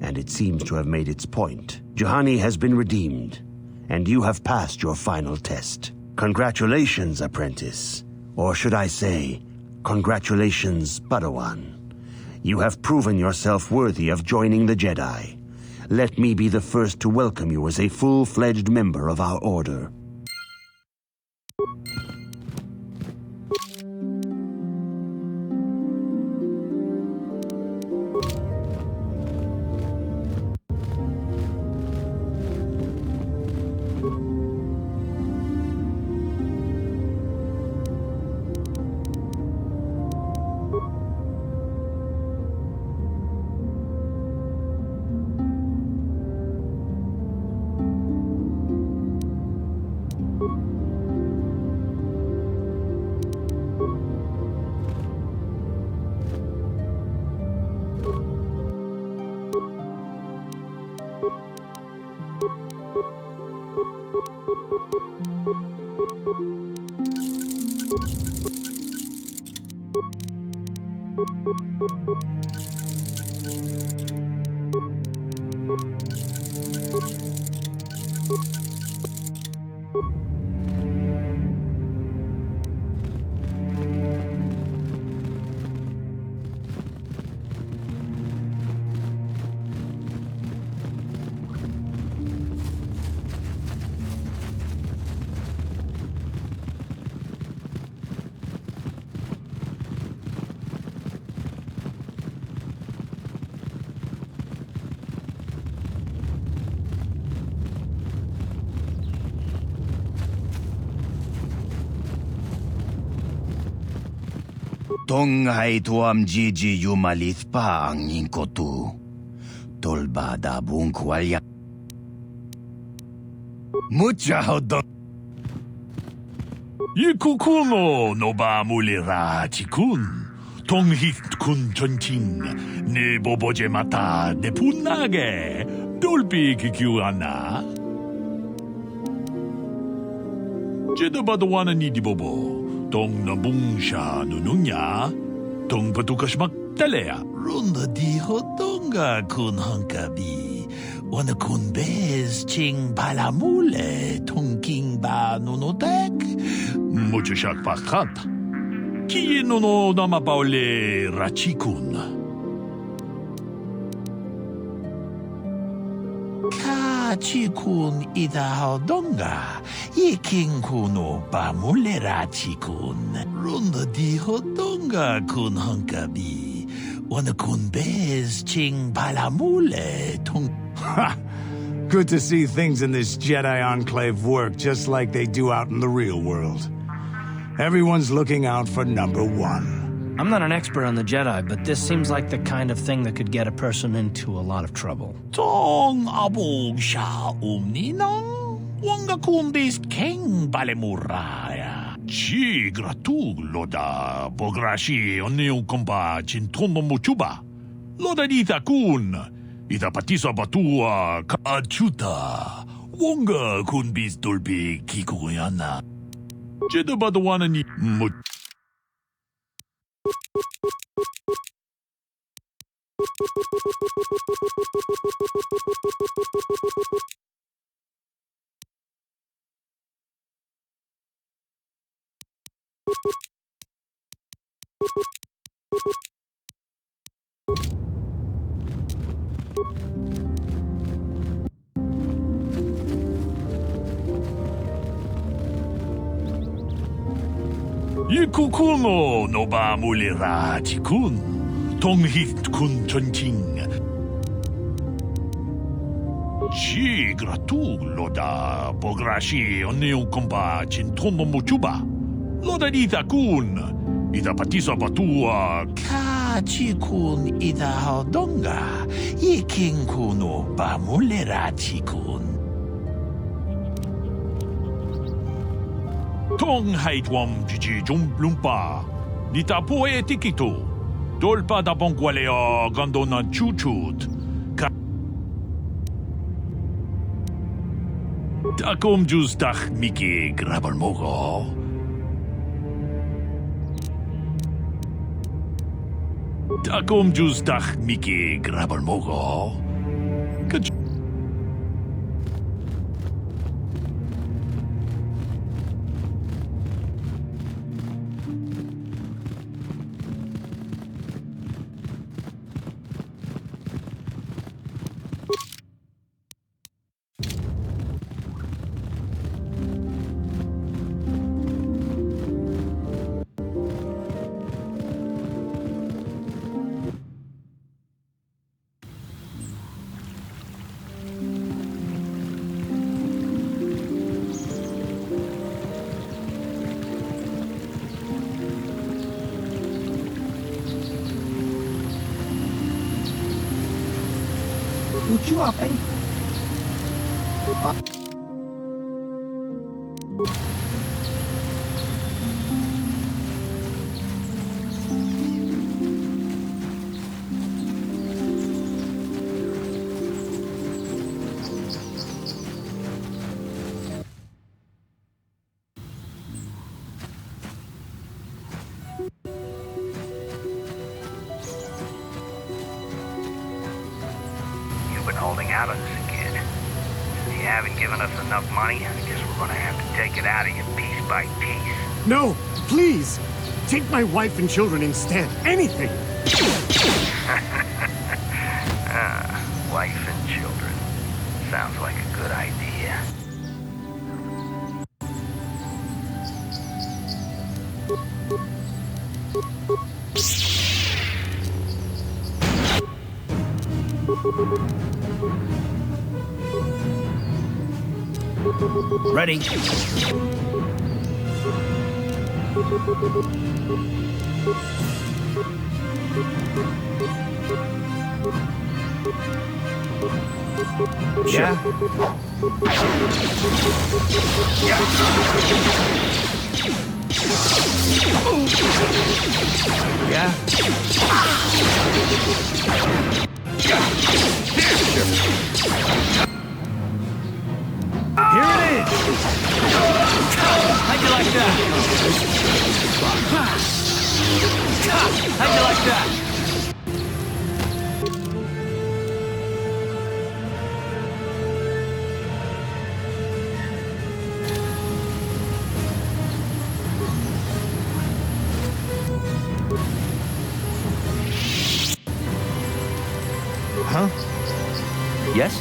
and it seems to have made its point. Juhani has been redeemed, and you have passed your final test. Congratulations, apprentice. Or should I say, congratulations, Padawan. You have proven yourself worthy of joining the Jedi. Let me be the first to welcome you as a full-fledged member of our order. Tonghai tuam jiji yumalith pa ang kotu. Tolbada bung kwalya. Mucha hodon. Yikukuno no ba mulira chikun. Tonghit kun chonching. Ne boboje mata ne punage. Dolpi kikyuana. Jeda badawana ni di bobo. Tong nabung siya nunungya, tong patukas magtalea. Runda di hodonga kun hangkabi, wana kun bez ching balamule, tong king ba nunotek, mucho siyak pakat. Kiye nuno namapaule rachikun. Chikun ida hodonga, iking kuno bamulera chikun. Runda di hodonga kun hankabi, wana kun bez ching balamule tung. Ha! Good to see things in this Jedi Enclave work just like they do out in the real world. Everyone's looking out for number one. I'm not an expert on the Jedi, but this seems like the kind of thing that could get a person into a lot of trouble. Tong abog siya umninang, wanga kundis king balemuraya. Chi gratug loda, bograshi oniung komba chintomo muchuba. Loda dita kun, ita patisa batua kaachuta, wanga kunbis dolbi kikuyana. Jeda badawana ni mut. Yikukuno no ba mulira chikun, tonghit kun chonching. Chi gratug loda, bograshi oniung komba chintomo muchuba. Loda dita kun, ita patisa batua. Kachi kun ita hodonga, iking kuno ba mulira chikun. Tong haitwam jiji lumpa, nita poe tikito, dolpa da bongualea gandona chuchut. Takom justach miki grabalmogo. Takom justach miki grabalmogo. ucuapin. Holding out on us again. If you haven't given us enough money, I guess we're gonna have to take it out of you piece by piece. No, please! Take my wife and children instead. Anything! Wife and children. Sounds like a good idea. Ready. Yeah. Yeah. Here it is! How'd you like that? How'd you like that? Huh? Yes?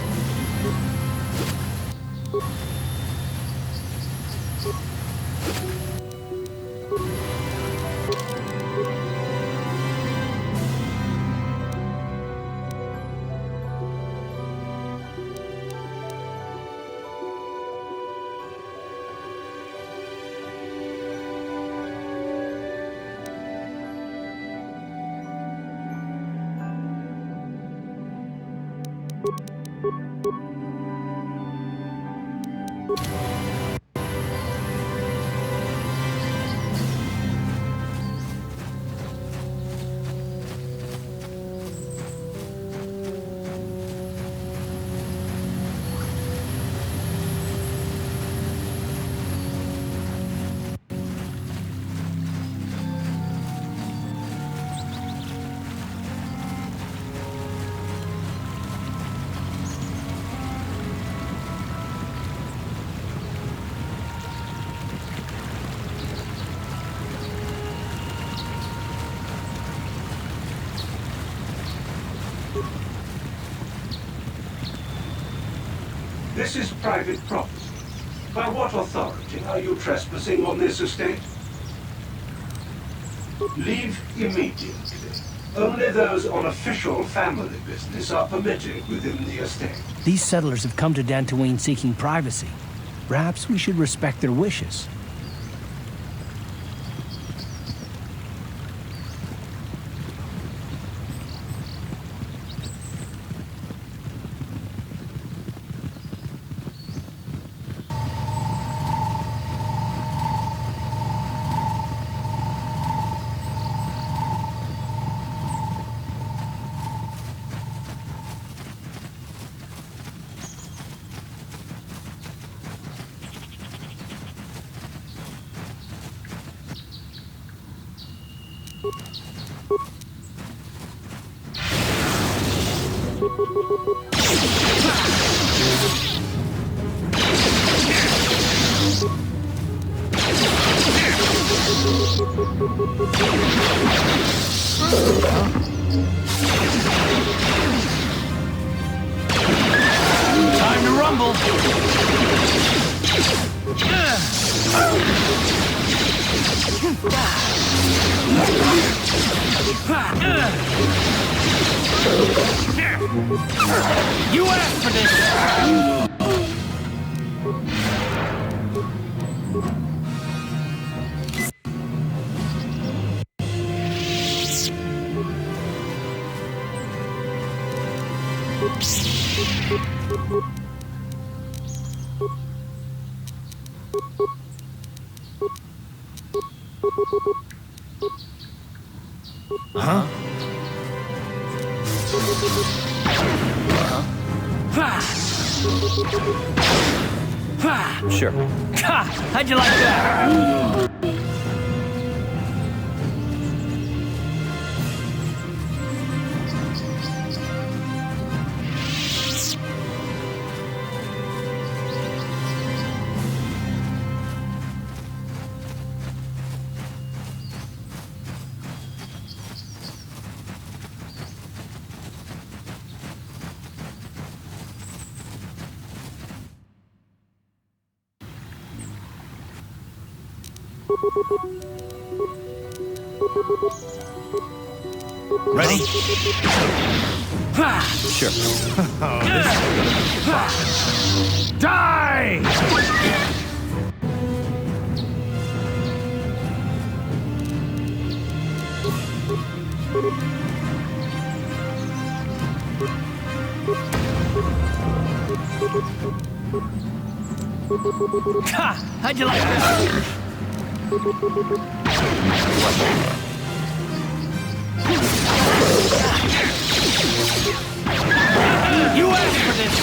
This is private property. By what authority are you trespassing on this estate? Leave immediately. Only those on official family business are permitted within the estate. These settlers have come to Dantooine seeking privacy. Perhaps we should respect their wishes. Time to rumble! You asked for this! Huh? Sure. How'd you like that? Ready? Sure. Oh, this is gonna be fun. Die! Ha! How'd you like that? You asked for this!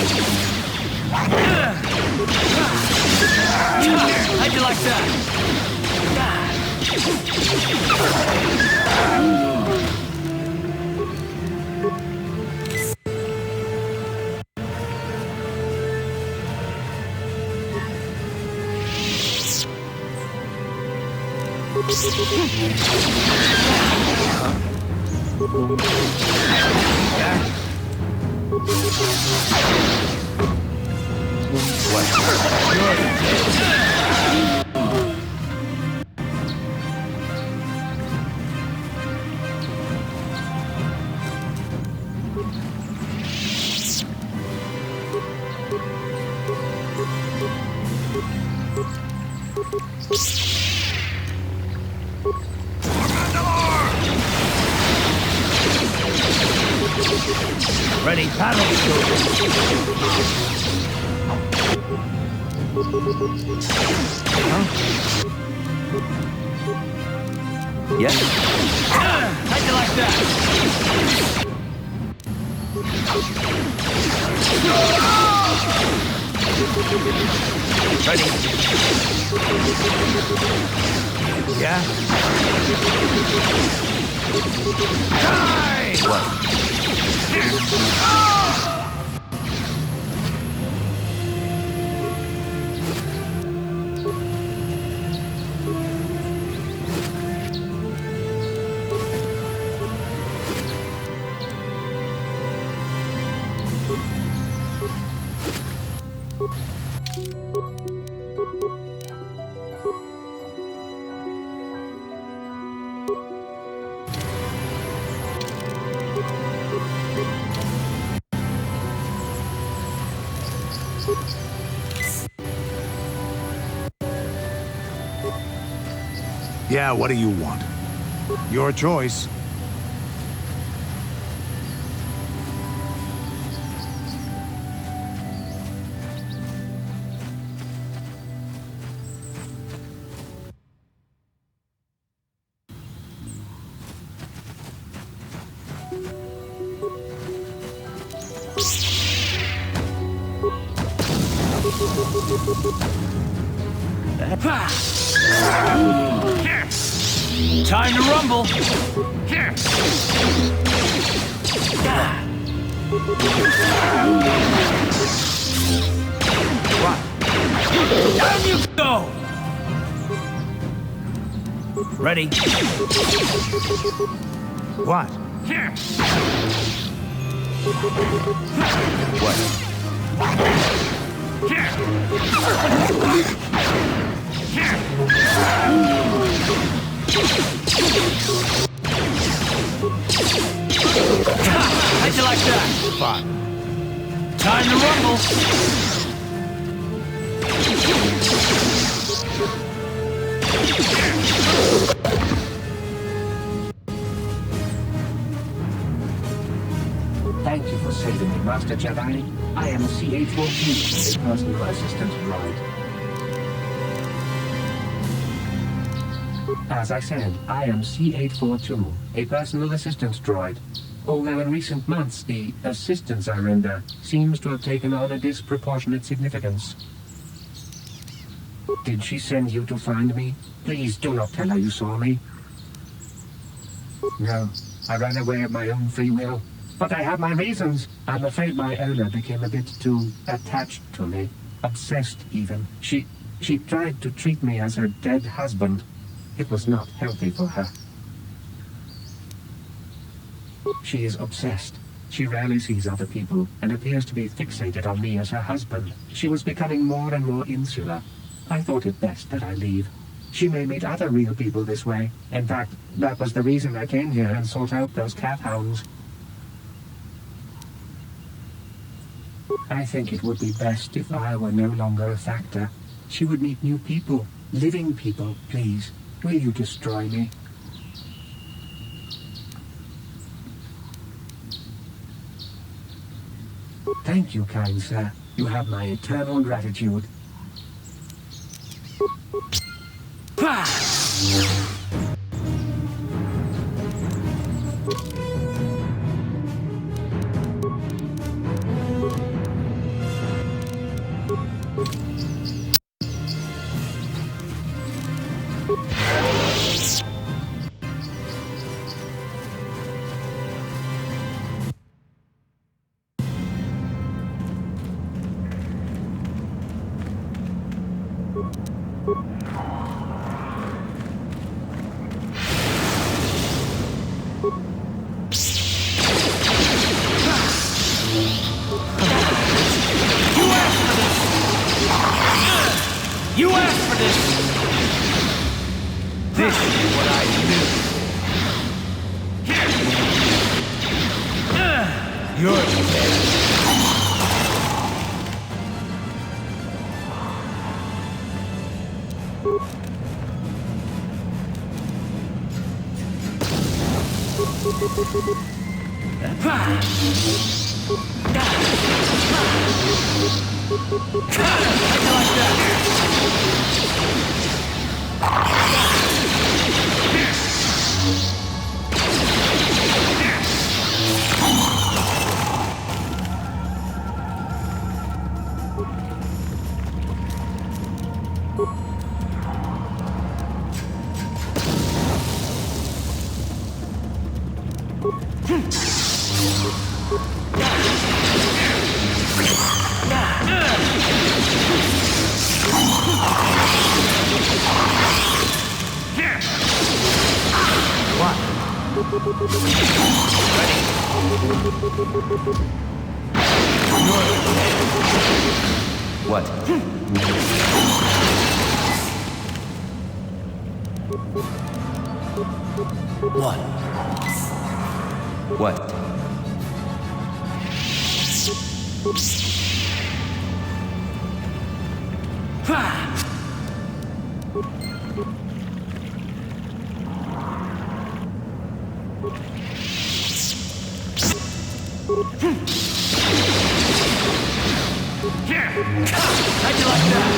How'd you like that? Ready, paddle. Huh? Yes? How'd you like that? Ready? Yeah? Die! What? Yeah, what do you want? Your choice. Time to rumble. Down you go. Ready? What? What? How'd you like that? Fine. Time to rumble. Thank you for saving me, Master Jedi. I am C-842, a personal assistant droid. As I said, I am C-842, a personal assistant droid. Although in recent months, the assistance I render seems to have taken on a disproportionate significance. Did she send you to find me? Please do not tell her you saw me. No, I ran away of my own free will. But I have my reasons. I'm afraid my owner became a bit too attached to me. Obsessed, even. She tried to treat me as her dead husband. It was not healthy for her. She is obsessed. She rarely sees other people and appears to be fixated on me as her husband. She was becoming more and more insular. I thought it best that I leave. She may meet other real people this way. In fact, that was the reason I came here and sought out those cat hounds. I think it would be best if I were no longer a factor. She would meet new people, living people, please. Will you destroy me? Thank you, kind sir. You have my eternal gratitude. You asked for this! This is what I do. You're dead. What? What? What? How'd you like that?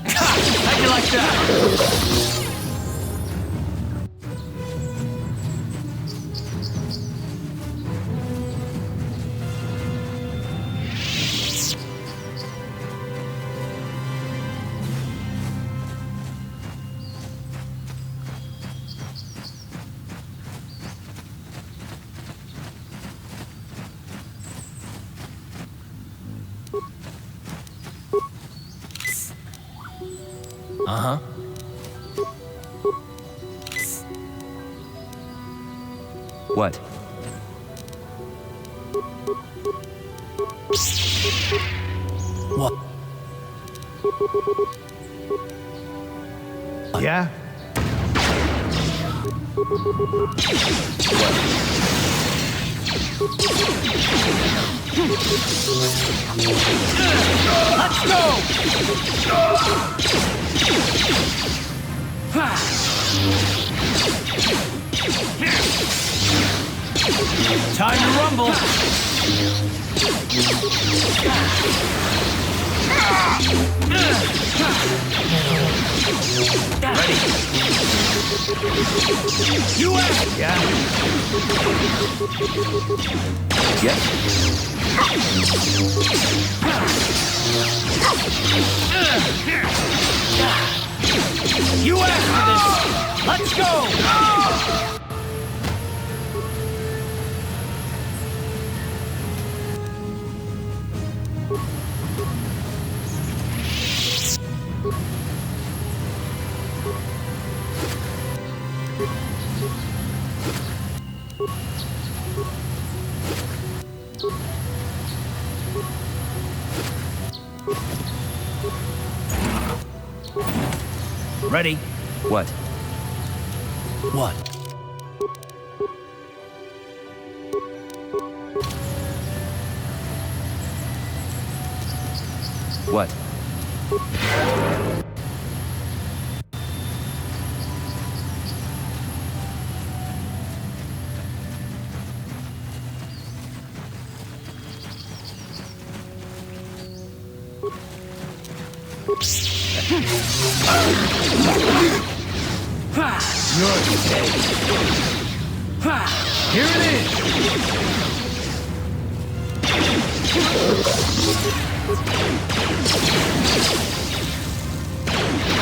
How'd you like that? Uh-huh. What? What? Yeah? Let's go! Time to rumble! Ready? You ask! Yeah? You asked for this! Let's go! Ready? What? What? What? Here it is!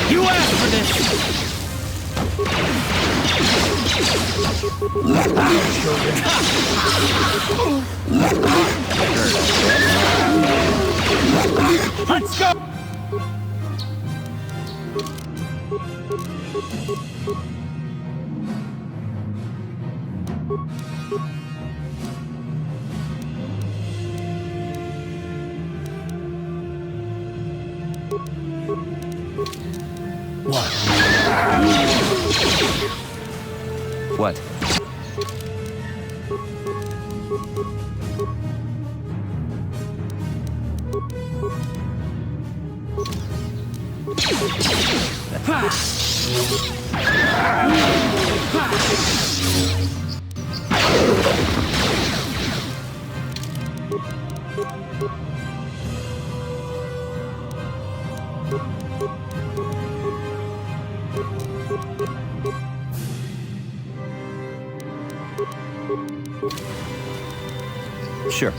You asked for this! Let's go! What? Sure.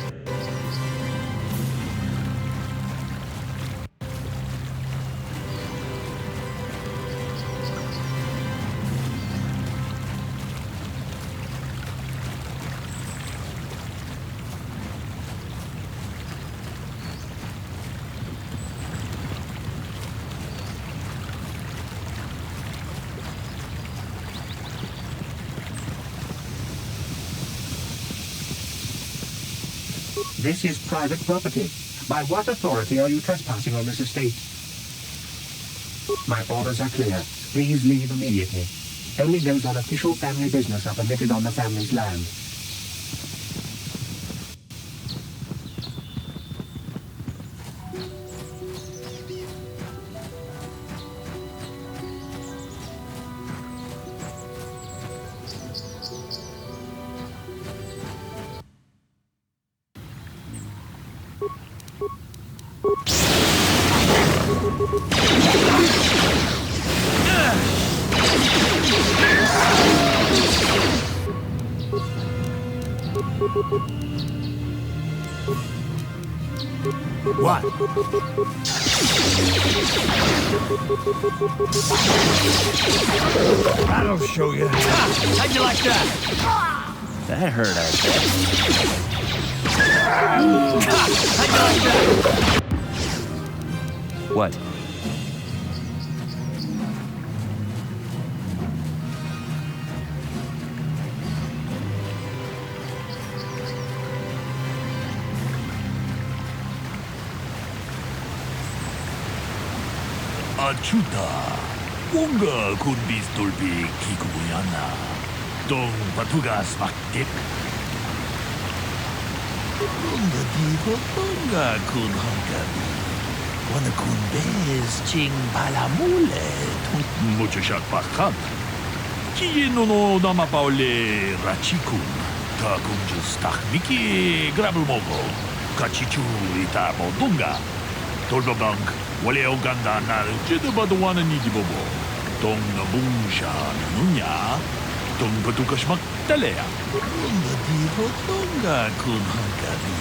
This is private property. By what authority are you trespassing on this estate? My orders are clear. Please leave immediately. Only those on official family business are permitted on the family's land. What? That'll show you. How'd you like that? That hurt, I bet. How'd you like that? What? Achuta, Unga kun bistulbi kikubuyana. Dong patugas maktik. Unga diho Unga kun hangabi. Wana kun bez ching palamule. Mucho shak bakam. Kiyeno no namapaule rachikun. Ta kunjus takmiki grabulmogo. Kachichu ita bodunga. Tolbabank. Wale Uganda na Jedabadwana Nidibobo. Tong Nabungsha Nunya. Tong Patukashmak Talea. Unga Diho Tonga Kun Hankabi.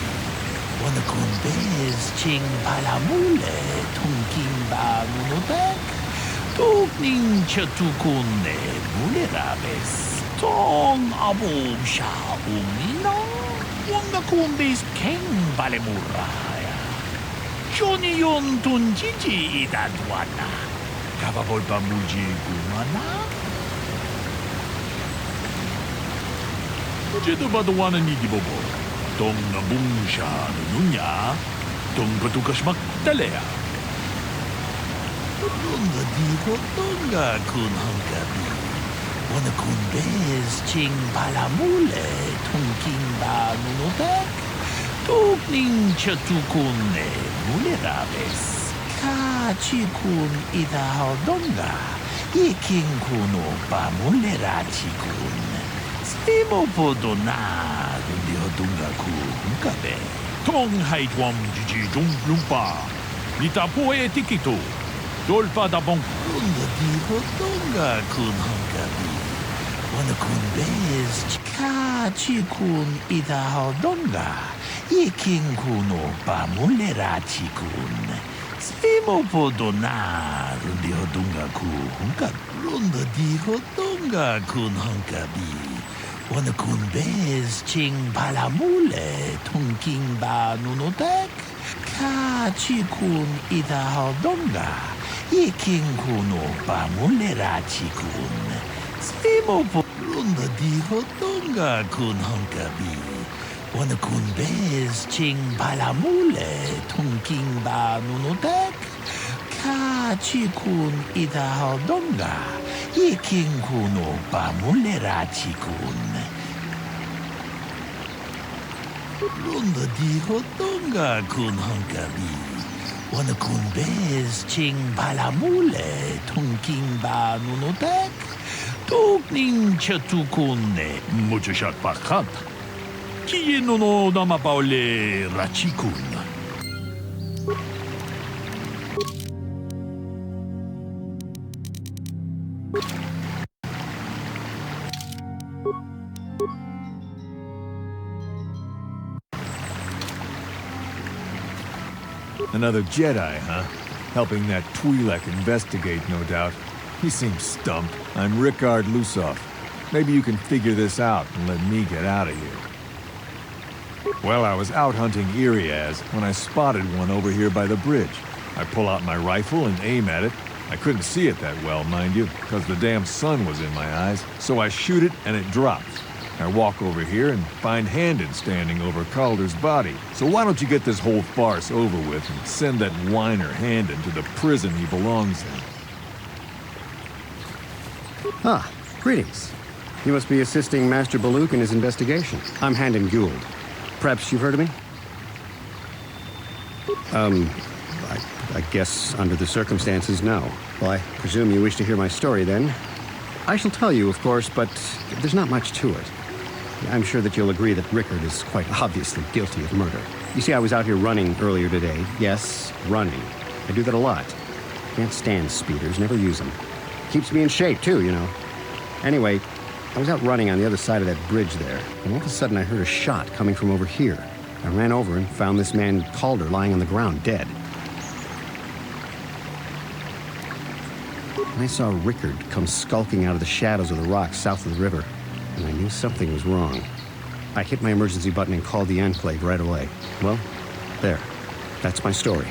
Wana Kun Bez Ching Palamule. Tung Kimba Nunotek. Tugning Chatukune Mulerabes. Tong Abungsha Umina. Wanga Kun Bez King Balemura. Johnny yon tunjiji idadwana. Kababolpa muji gumana. Jedabadwana ni dibobo. Tong nabungsha nunya. Tong patukashmak talea. Lunga diho tonga kun hangabi. Wana kun bez ching palamule. Tong kimba nunotek. Tugning chatukune mulerabes. Kachikun idahaldonga. Iking kuno pa mulerachikun. Stimo podona dihodunga kunkabe. Tong haitwam jiji jumplumpa. Nitapo etikito. Dolpa da bon. Unga dihodunga kun hangabi. Wana kun bez. Kachikun idahaldonga. Iking kuno pa mulerachikun. Stimo podona dihodunga kunka. Runda dihodunga kun hankabi. Wana kun bez ching palamule. Tungking ba nunotek. Kachikun idahaldonga. Iking kuno pa mulerachikun. Stimo podona dihodunga kun hankabi. Wana kun bez ching palamule. Tungking ba nunotek. Kachikun idahaldonga. Iking kuno pa mulerachikun. Runda dihodonga kun hankabi. Wanakunbez ching palamule tungking ba nunutek tukning chatukune muchashat pakat kiyenuno namapaule rachikun. Another Jedi, huh? Helping that Twi'lek investigate, no doubt. He seems stumped. I'm Ricard Lusoff. Maybe you can figure this out and let me get out of here. Well, I was out hunting Iriaz when I spotted one over here by the bridge. I pull out my rifle and aim at it. I couldn't see it that well, mind you, because the damn sun was in my eyes. So I shoot it and it drops. I walk over here and find Handon standing over Calder's body. So why don't you get this whole farce over with and send that whiner Handon to the prison he belongs in? Ah, greetings. You must be assisting Master Baluk in his investigation. I'm Handon Gould. Perhaps you've heard of me? I guess under the circumstances, no. Well, I presume you wish to hear my story, then. I shall tell you, of course, but there's not much to it. I'm sure that you'll agree that Ricard is quite obviously guilty of murder. You see, I was out here running earlier today. Yes, running. I do that a lot. Can't stand speeders, never use them. Keeps me in shape, too, you know. Anyway, I was out running on the other side of that bridge there, and all of a sudden I heard a shot coming from over here. I ran over and found this man Calder lying on the ground, dead. And I saw Ricard come skulking out of the shadows of the rocks south of the river, and I knew something was wrong. I hit my emergency button and called the Enclave right away. Well, there. That's my story.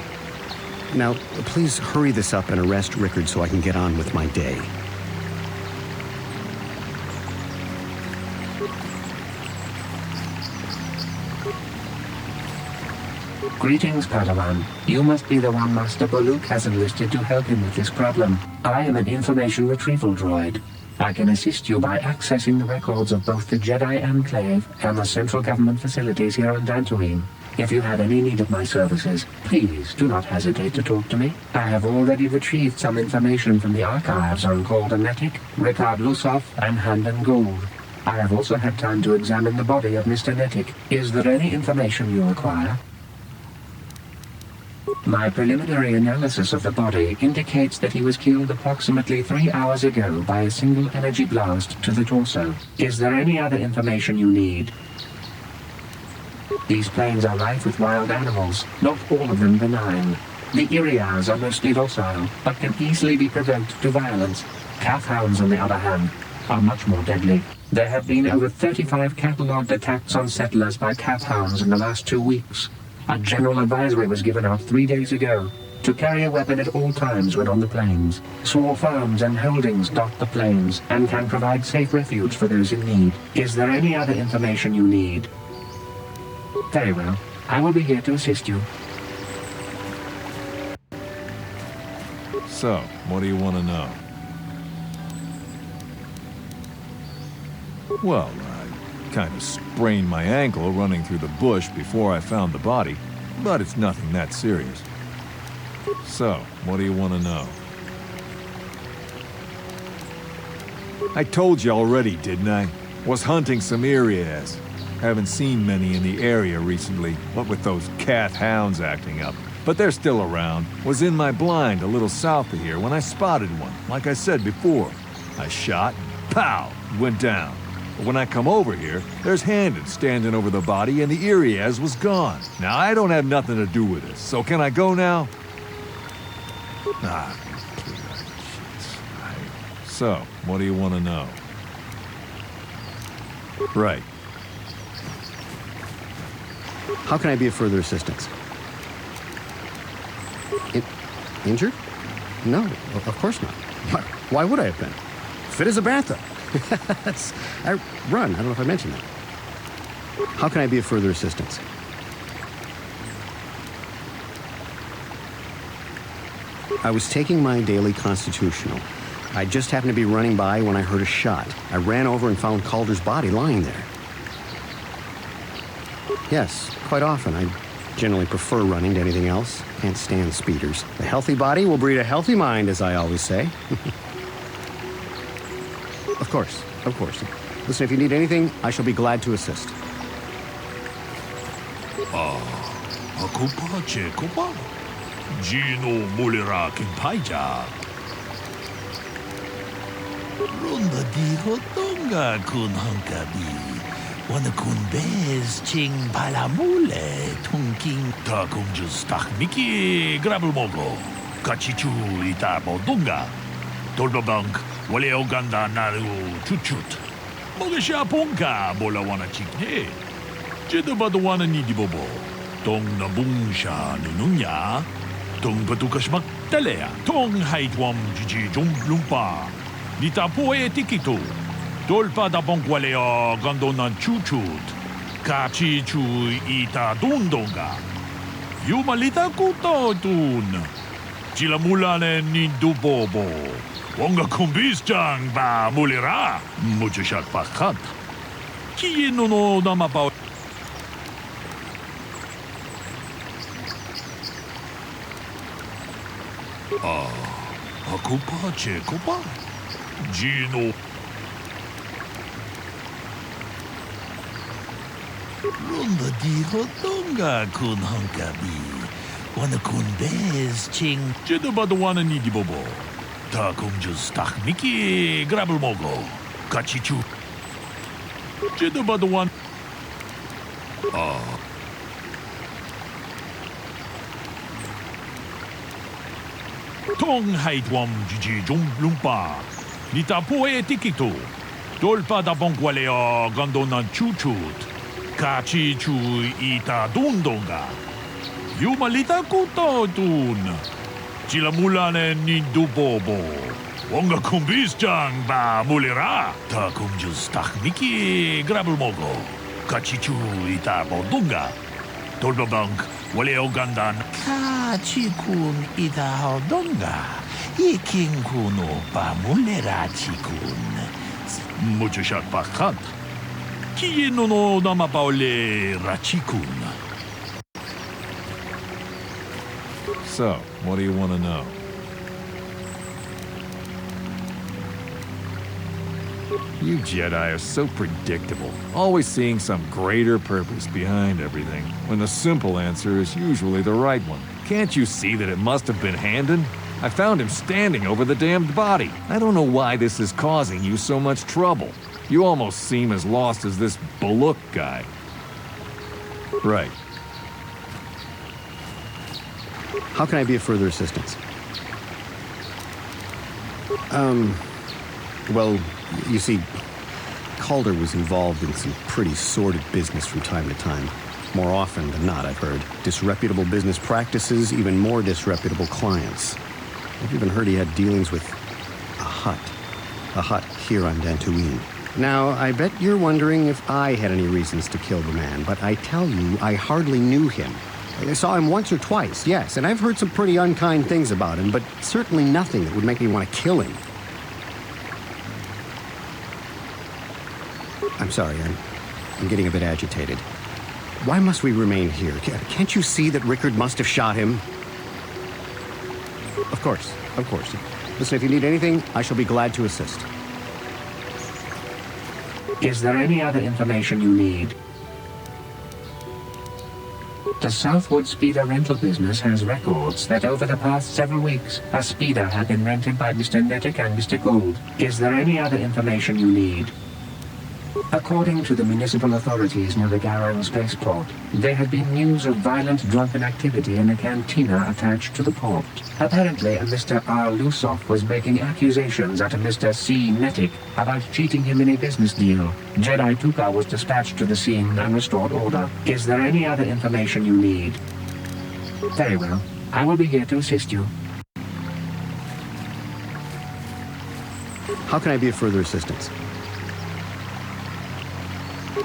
Now, please hurry this up and arrest Ricard so I can get on with my day. Greetings, Padawan. You must be the one Master Baluk has enlisted to help him with this problem. I am an information retrieval droid. I can assist you by accessing the records of both the Jedi Enclave and the central government facilities here on Dantooine. If you have any need of my services, please do not hesitate to talk to me. I have already retrieved some information from the archives on Calder Netic, Ricard Lusoff, and Handon Gould. I have also had time to examine the body of Mr. Netic. Is there any information you require? My preliminary analysis of the body indicates that he was killed approximately 3 hours ago by a single energy blast to the torso. Is there any other information you need? These plains are rife with wild animals, not all of them benign. The Iriaz are mostly docile, but can easily be provoked to violence. Calf hounds, on the other hand, are much more deadly. There have been over 35 catalogued attacks on settlers by calf hounds in the last 2 weeks. A general advisory was given out 3 days ago to carry a weapon at all times when on the plains. Small farms and holdings dot the plains and can provide safe refuge for those in need. Is there any other information you need? Very well. I will be here to assist you. So, what do you want to know? Well, I kind of sprained my ankle running through the bush before I found the body, but it's nothing that serious. So, what do you want to know? I told you already, didn't I? Was hunting some Iriaz. Haven't seen many in the area recently, what with those cat hounds acting up. But they're still around. Was in my blind a little south of here when I spotted one, like I said before. I shot, and pow, went down. But when I come over here, there's Handon standing over the body and the Iriaz was gone. Now, I don't have nothing to do with this, so can I go now? So, what do you want to know? Right. How can I be of further assistance? Injured? No, of course not. Why would I have been? Fit as a bantha. I run. I don't know if I mentioned that. How can I be of further assistance? I was taking my daily constitutional. I just happened to be running by when I heard a shot. I ran over and found Calder's body lying there. Yes, quite often. I generally prefer running to anything else. Can't stand speeders. A healthy body will breed a healthy mind, as I always say. Of course, of course. Listen, if you need anything, I shall be glad to assist. Ako pa, Cheko pa. Gino Mulira Kimpaija. Ronda di hotonga kun hankabi. Wana kun bez ching palamule. Tungking ta kung just takmiki grabel mogo. Kachichu ita bodunga. Tolbabank wale oganda naru chuchut. Moga siya pongka bola wana chikne. Jeda badawana ni di bobo. Tong nabung siya nununya. Tong patukas magtalea. Tong haitwam jiji lumpa. Nita po tikito. Dolpa da bongwalea gando nan chuchut. Kachi chu ita dundonga. Yumalita kuto dun. Chilamulane ni dubobo. Wonga kumbis jang ba mulira. Mucho shat pakat. Kiye no namapa. Ako pa, Cheko pa. Gino. Ronda di hotonga kun hankabi. Wana kun bez ching. Jeda badawana ni di bobo. Ta kung just takmiki grabel mogo. Kachichu. Jeda badawan. Tong haitwam jiji lumpa. Nita po tikito. Dolpa da bongwalea gando nan chuchut. Kachi chu ita dundonga. Yumalita kuto dun. Chilamulane ni dubobo. Wonga kumbis jang ba mulira. Ta kung just takmiki grabel mogo. Kachichu ita bodunga. Dolbabank wale ogandan. Kachikun ita hodonga. Iking kuno pa mulera chikun. Mucho shat pakat. Kiye no namapaole rachikun. So, what do you want to know? You Jedi are so predictable, always seeing some greater purpose behind everything, when the simple answer is usually the right one. Can't you see that it must have been Handon? I found him standing over the damned body. I don't know why this is causing you so much trouble. You almost seem as lost as this Baluk guy. Right. How can I be of further assistance? Well, you see, Calder was involved in some pretty sordid business from time to time. More often than not, I've heard. Disreputable business practices, even more disreputable clients. I've even heard he had dealings with a hut here on Dantooine. Now, I bet you're wondering if I had any reasons to kill the man, but I tell you, I hardly knew him. I saw him once or twice, yes, and I've heard some pretty unkind things about him, but certainly nothing that would make me want to kill him. I'm sorry, I'm getting a bit agitated. Why must we remain here? Can't you see that Rickard must have shot him? Of course, of course. Listen, if you need anything, I shall be glad to assist. Is there any other information you need? The Southwood Speeder rental business has records that over the past several weeks, a speeder had been rented by Mr. Nettic and Mr. Gould. Is there any other information you need? According to the municipal authorities near the Garang spaceport, there had been news of violent drunken activity in a cantina attached to the port. Apparently, a Mr. R. Lusoff was making accusations at a Mr. C. Nettic about cheating him in a business deal. Jedi Tuka was dispatched to the scene and restored order. Is there any other information you need? Very well. I will be here to assist you. How can I be of further assistance?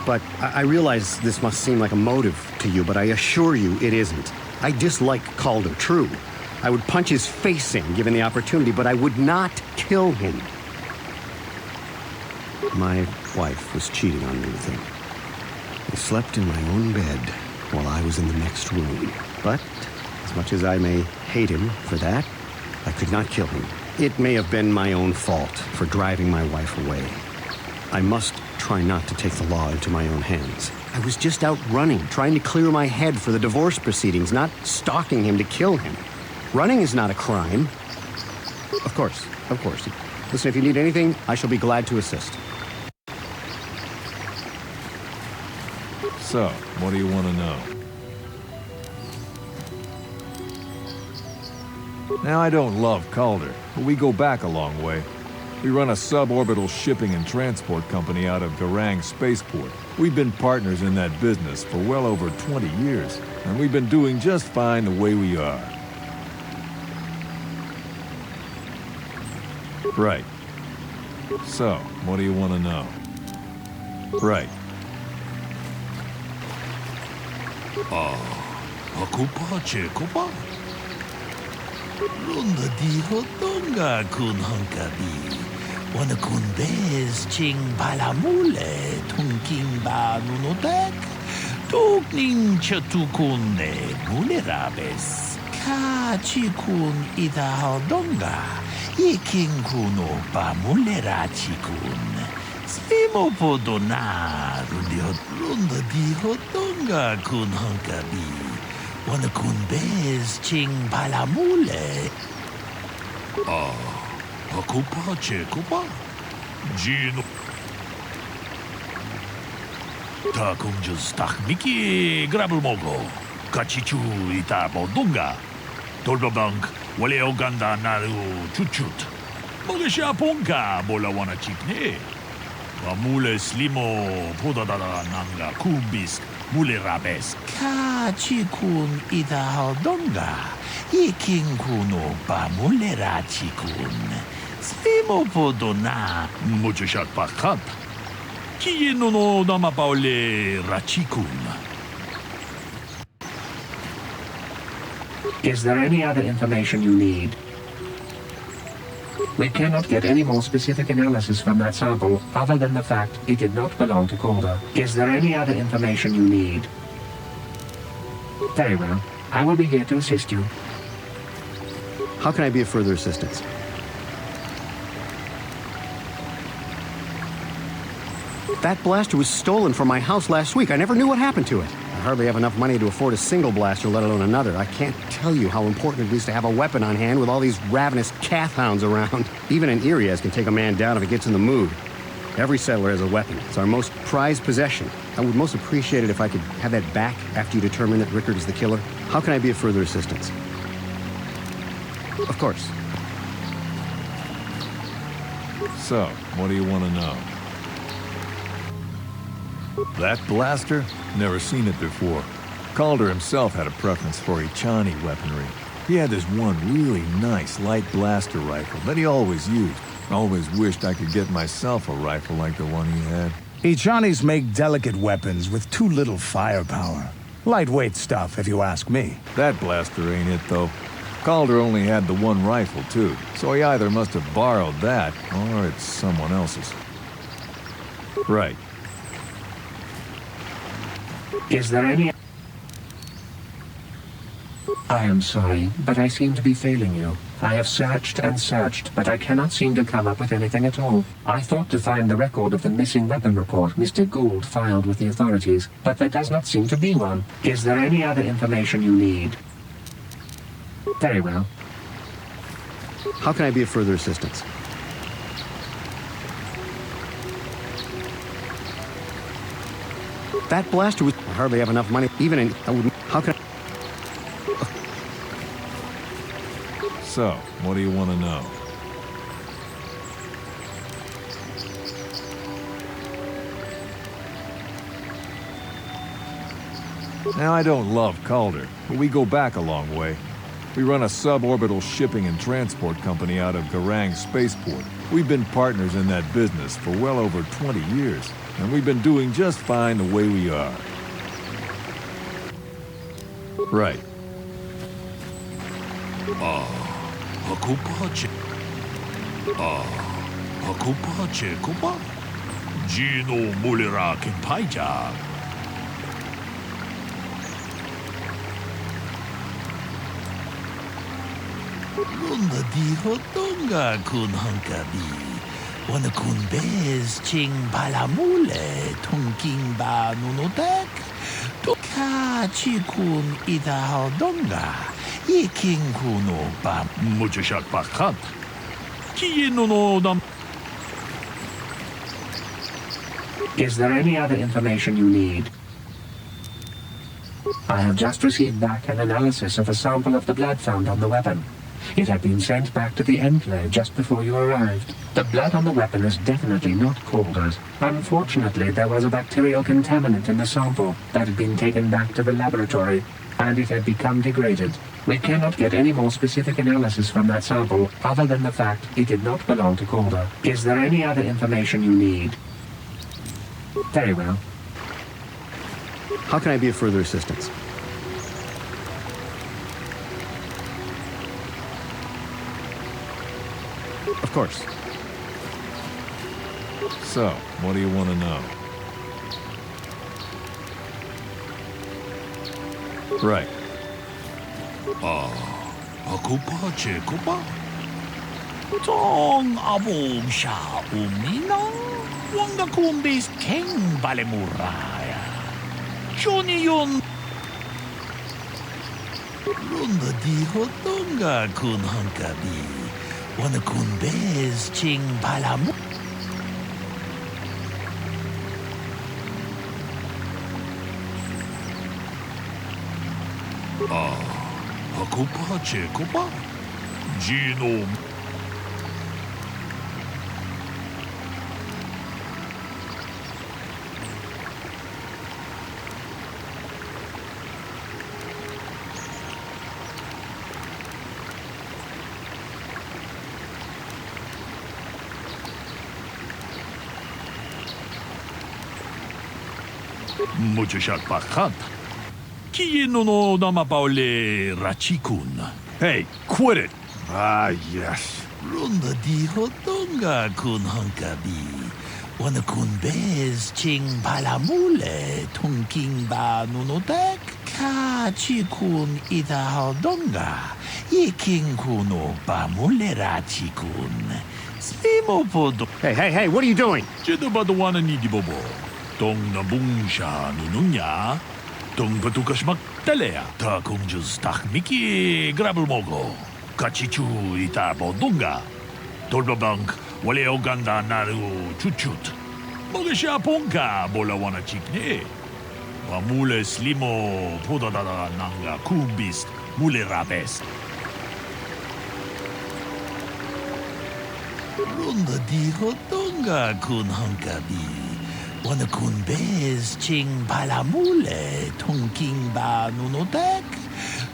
But I realize this must seem like a motive to you, but I assure you it isn't. I dislike Calder, true. I would punch his face in, given the opportunity, but I would not kill him. My wife was cheating on me with him. I slept in my own bed. while I was in the next room. But, as much as I may hate him for that, I could not kill him. It may have been my own fault for driving my wife away. I must try not to take the law into my own hands. I was just out running, trying to clear my head for the divorce proceedings, not stalking him to kill him. Running is not a crime. Of course, of course. Listen, if you need anything, I shall be glad to assist. So, what do you want to know? Now, I don't love Calder, but we go back a long way. We run a suborbital shipping and transport company out of Garang Spaceport. We've been partners in that business for well over 20 years, and we've been doing just fine the way we are. Right. So, what do you want to know? Right. Aku pa ko pa. Lunda di hotonga kun hankabi. Wana kun bez ching palamule tunking ba nunotek. Tukning chatukune mulerabes. Ka chikun ida hodonga. Iking kuno pa mulera chikun. Spimo podona lunda di hotonga kun hankabi. Wana kun bez ching palamule. Aku pa ko pa. Gino. Ta kung just tak miki grabel mogo. Kachichu ita bodunga. Tolbabank wale oganda naru chuchut. Mogesha ponka bola wana chikne. Mule slimo podadada nanga kumbis mule rabes. Kachikun ida haldonga. Iking kuno pa mule rachikun. Slimo podona muchashat pakat. Kiyeno no namapaole rachikun. Is there any other information you need? We cannot get any more specific analysis from that sample other than the fact it did not belong to Kotor. Is there any other information you need? Very well. I will be here to assist you. How can I be of further assistance? That blaster was stolen from my house last week. I never knew what happened to it. I hardly have enough money to afford a single blaster, let alone another. I can't tell you how important it is to have a weapon on hand with all these ravenous calf hounds around. Even an Irias can take a man down if it gets in the mood. Every settler has a weapon. It's our most prized possession. I would most appreciate it if I could have that back after you determine that Rickard is the killer. How can I be of further assistance? Of course. So, what do you want to know? That blaster? Never seen it before. Calder himself had a preference for Ichani weaponry. He had this one really nice light blaster rifle that he always used. I always wished I could get myself a rifle like the one he had. Ichanis make delicate weapons with too little firepower. Lightweight stuff, if you ask me. That blaster ain't it, though. Calder only had the one rifle, too, so he either must have borrowed that, or it's someone else's. Right. Is there any... I am sorry, but I seem to be failing you. I have searched and searched, but I cannot seem to come up with anything at all. I thought to find the record of the missing weapon report Mr. Gould filed with the authorities, but there does not seem to be one. Is there any other information you need? Very well. How can I be of further assistance? That blaster was... I hardly have enough money, even in... I wouldn't... How can I... So, what do you want to know? Now, I don't love Calder, but we go back a long way. We run a suborbital shipping and transport company out of Garang Spaceport. We've been partners in that business for well over 20 years, and we've been doing just fine the way we are. Right. Hakupache Kupa? Gino Mulira Kimpaija. Lunda di hotonga kun hankabi. Wana kun bez ching palamule tungking ba nunotek. Toka chikun ida hodonga. Yiking kuno ba mujashak bakant. Kieno no dam. Is there any other information you need? I have just received back an analysis of a sample of the blood found on the weapon. It had been sent back to the Enclave just before you arrived. The blood on the weapon is definitely not Calder's. Unfortunately, there was a bacterial contaminant in the sample that had been taken back to the laboratory, and it had become degraded. We cannot get any more specific analysis from that sample other than the fact it did not belong to Calder. Is there any other information you need? Very well. How can I be of further assistance? Of course. So, what do you want to know? Right. Aku pa ceko pa. Tong abong siya uminang. Wanga kumbis king balemuraya. Johnny yun. Lunda di hotonga kun hankabi. Wana kun bez ching palamu. Ako pa ceko pa. Genome. Mucho shakpakat. Kieno no namapaule rachikun. Hey, quit it! Ah, yes. Runda di hotonga kun hankabi. Wana kun bez ching palamule tungking ba nunotek. Ka chikun ida hodonga. Yiking kuno ba mule rachikun. Slimo podo. Hey, what are you doing? Jeda ba the wana ni di bobo. Tong nabung siya nununya. Tong patukas magtalea. Ta kung jus tak miki grabel mogo. Kachichu ita bodunga. Tolbabank wale o ganda naru chuchut. Moga siya pongka bola wana chikne. Pamule slimo podadada nanga kumbist mule rabes. Runda di hotonga kun hankabi. Wana kun bez ching palamule tungking ba nunotek.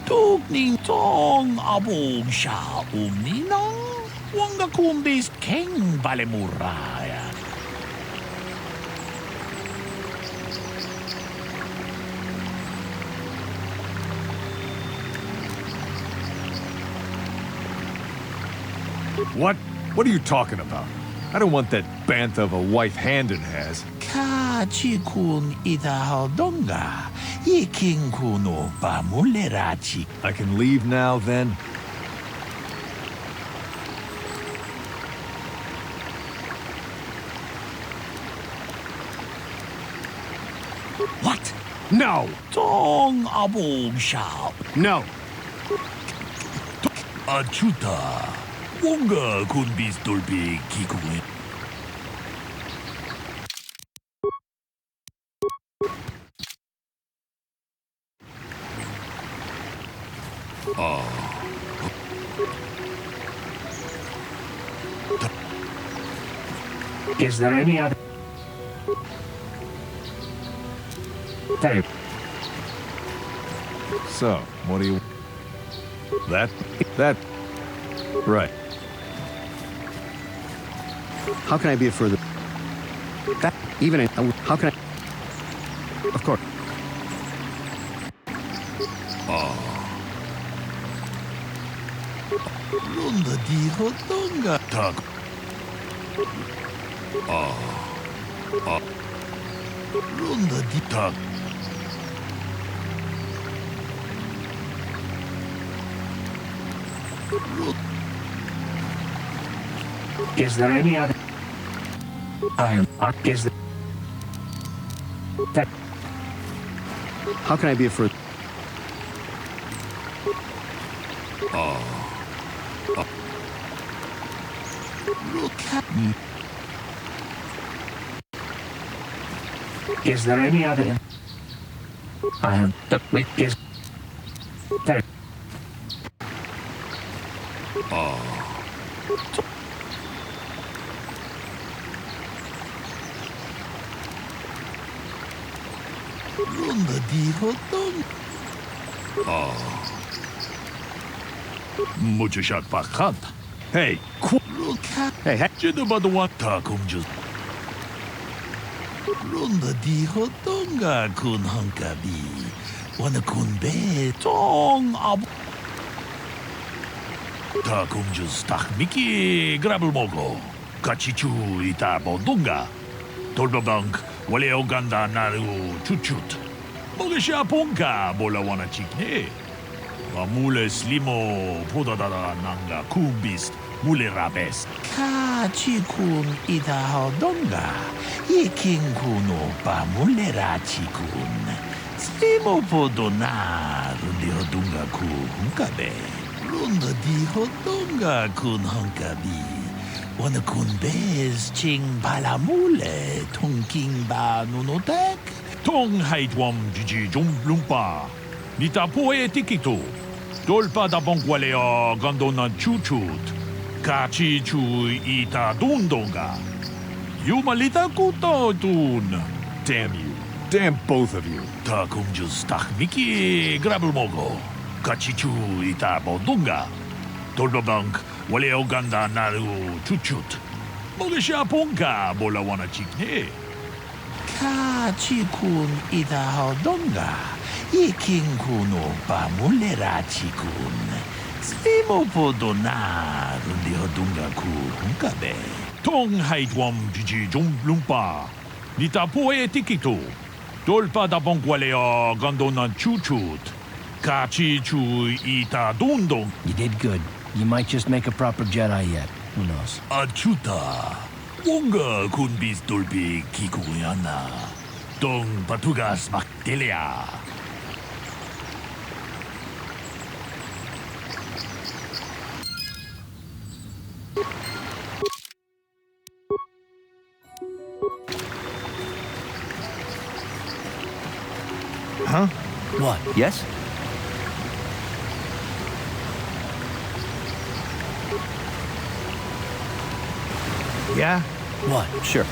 Tukning tong abong siya uminang. Wanga kun bez king balemuraya. What? What are you talking about? I don't want that bantha of a wife Handon has. Ka chikun ida hodonga. Yiking kuno ba mulerachi. I can leave now, then? What? No! Tong abong siya. No! Achuta. Wonga kun bis dolbi kikuin. Is there any other... Very... So, what do you... That... Right. How can I be of further... That... Even... How can I... Of course. Lunda di hotonga. Tak. Lunda di tak. Is there any other? Is there? That. How can I be of further? Look at me. Is there any other? I am the is there. Ronda di hotdog. Mucho shot pakat. Hey, look at. Hey, Jedi ba the one takum just. Ronda di hotdonga kun hankabi. Wana kun be tong ab. Takum just tak miki grabel mogo. Kachichu ita bondunga. Tolbabank wale oganda naru chuchut. Mogesha ponka bola wana chikne. Mule slimo podadada nanga kumbist mule rabes. Kachikun ita hodonga. Ikin kuno pa mule rachikun. Slimo podona rundi hodunga ku hunkabe. Runda di hodonga kun hunkabi. Wana kun bez ching palamule tong king ba nunotek. Tong haitwam jiji jom lumpa. Nita poe tikito. Dolpa da bonkwalea gandona chuchut. Kachi chu ita dundonga. Yumalita kuto dun. Damn you. Damn both of you. Takum just tak miki grabel mogo. Kachi chu ita bondunga. Dolpa bank wale oganda naru chuchut. Mogesha ponka bola wana chikne. Kachi kun ita hodonga. Ikin kuno pa mulera chikun. Slimo podona rundi hodunga ku hunkabe. Tong haitwam jiji jom lumpa. Nita poe tikito. Dolpa da bonkwalea gandona chuchut. Kachi chu ita dundong. You did good. You might just make a proper Jedi yet. Who knows? Achuta. Wonga kun bis dolpi kikuyana. Tong patugas maktelea. Huh? What? Yes? Yeah? What? Sure.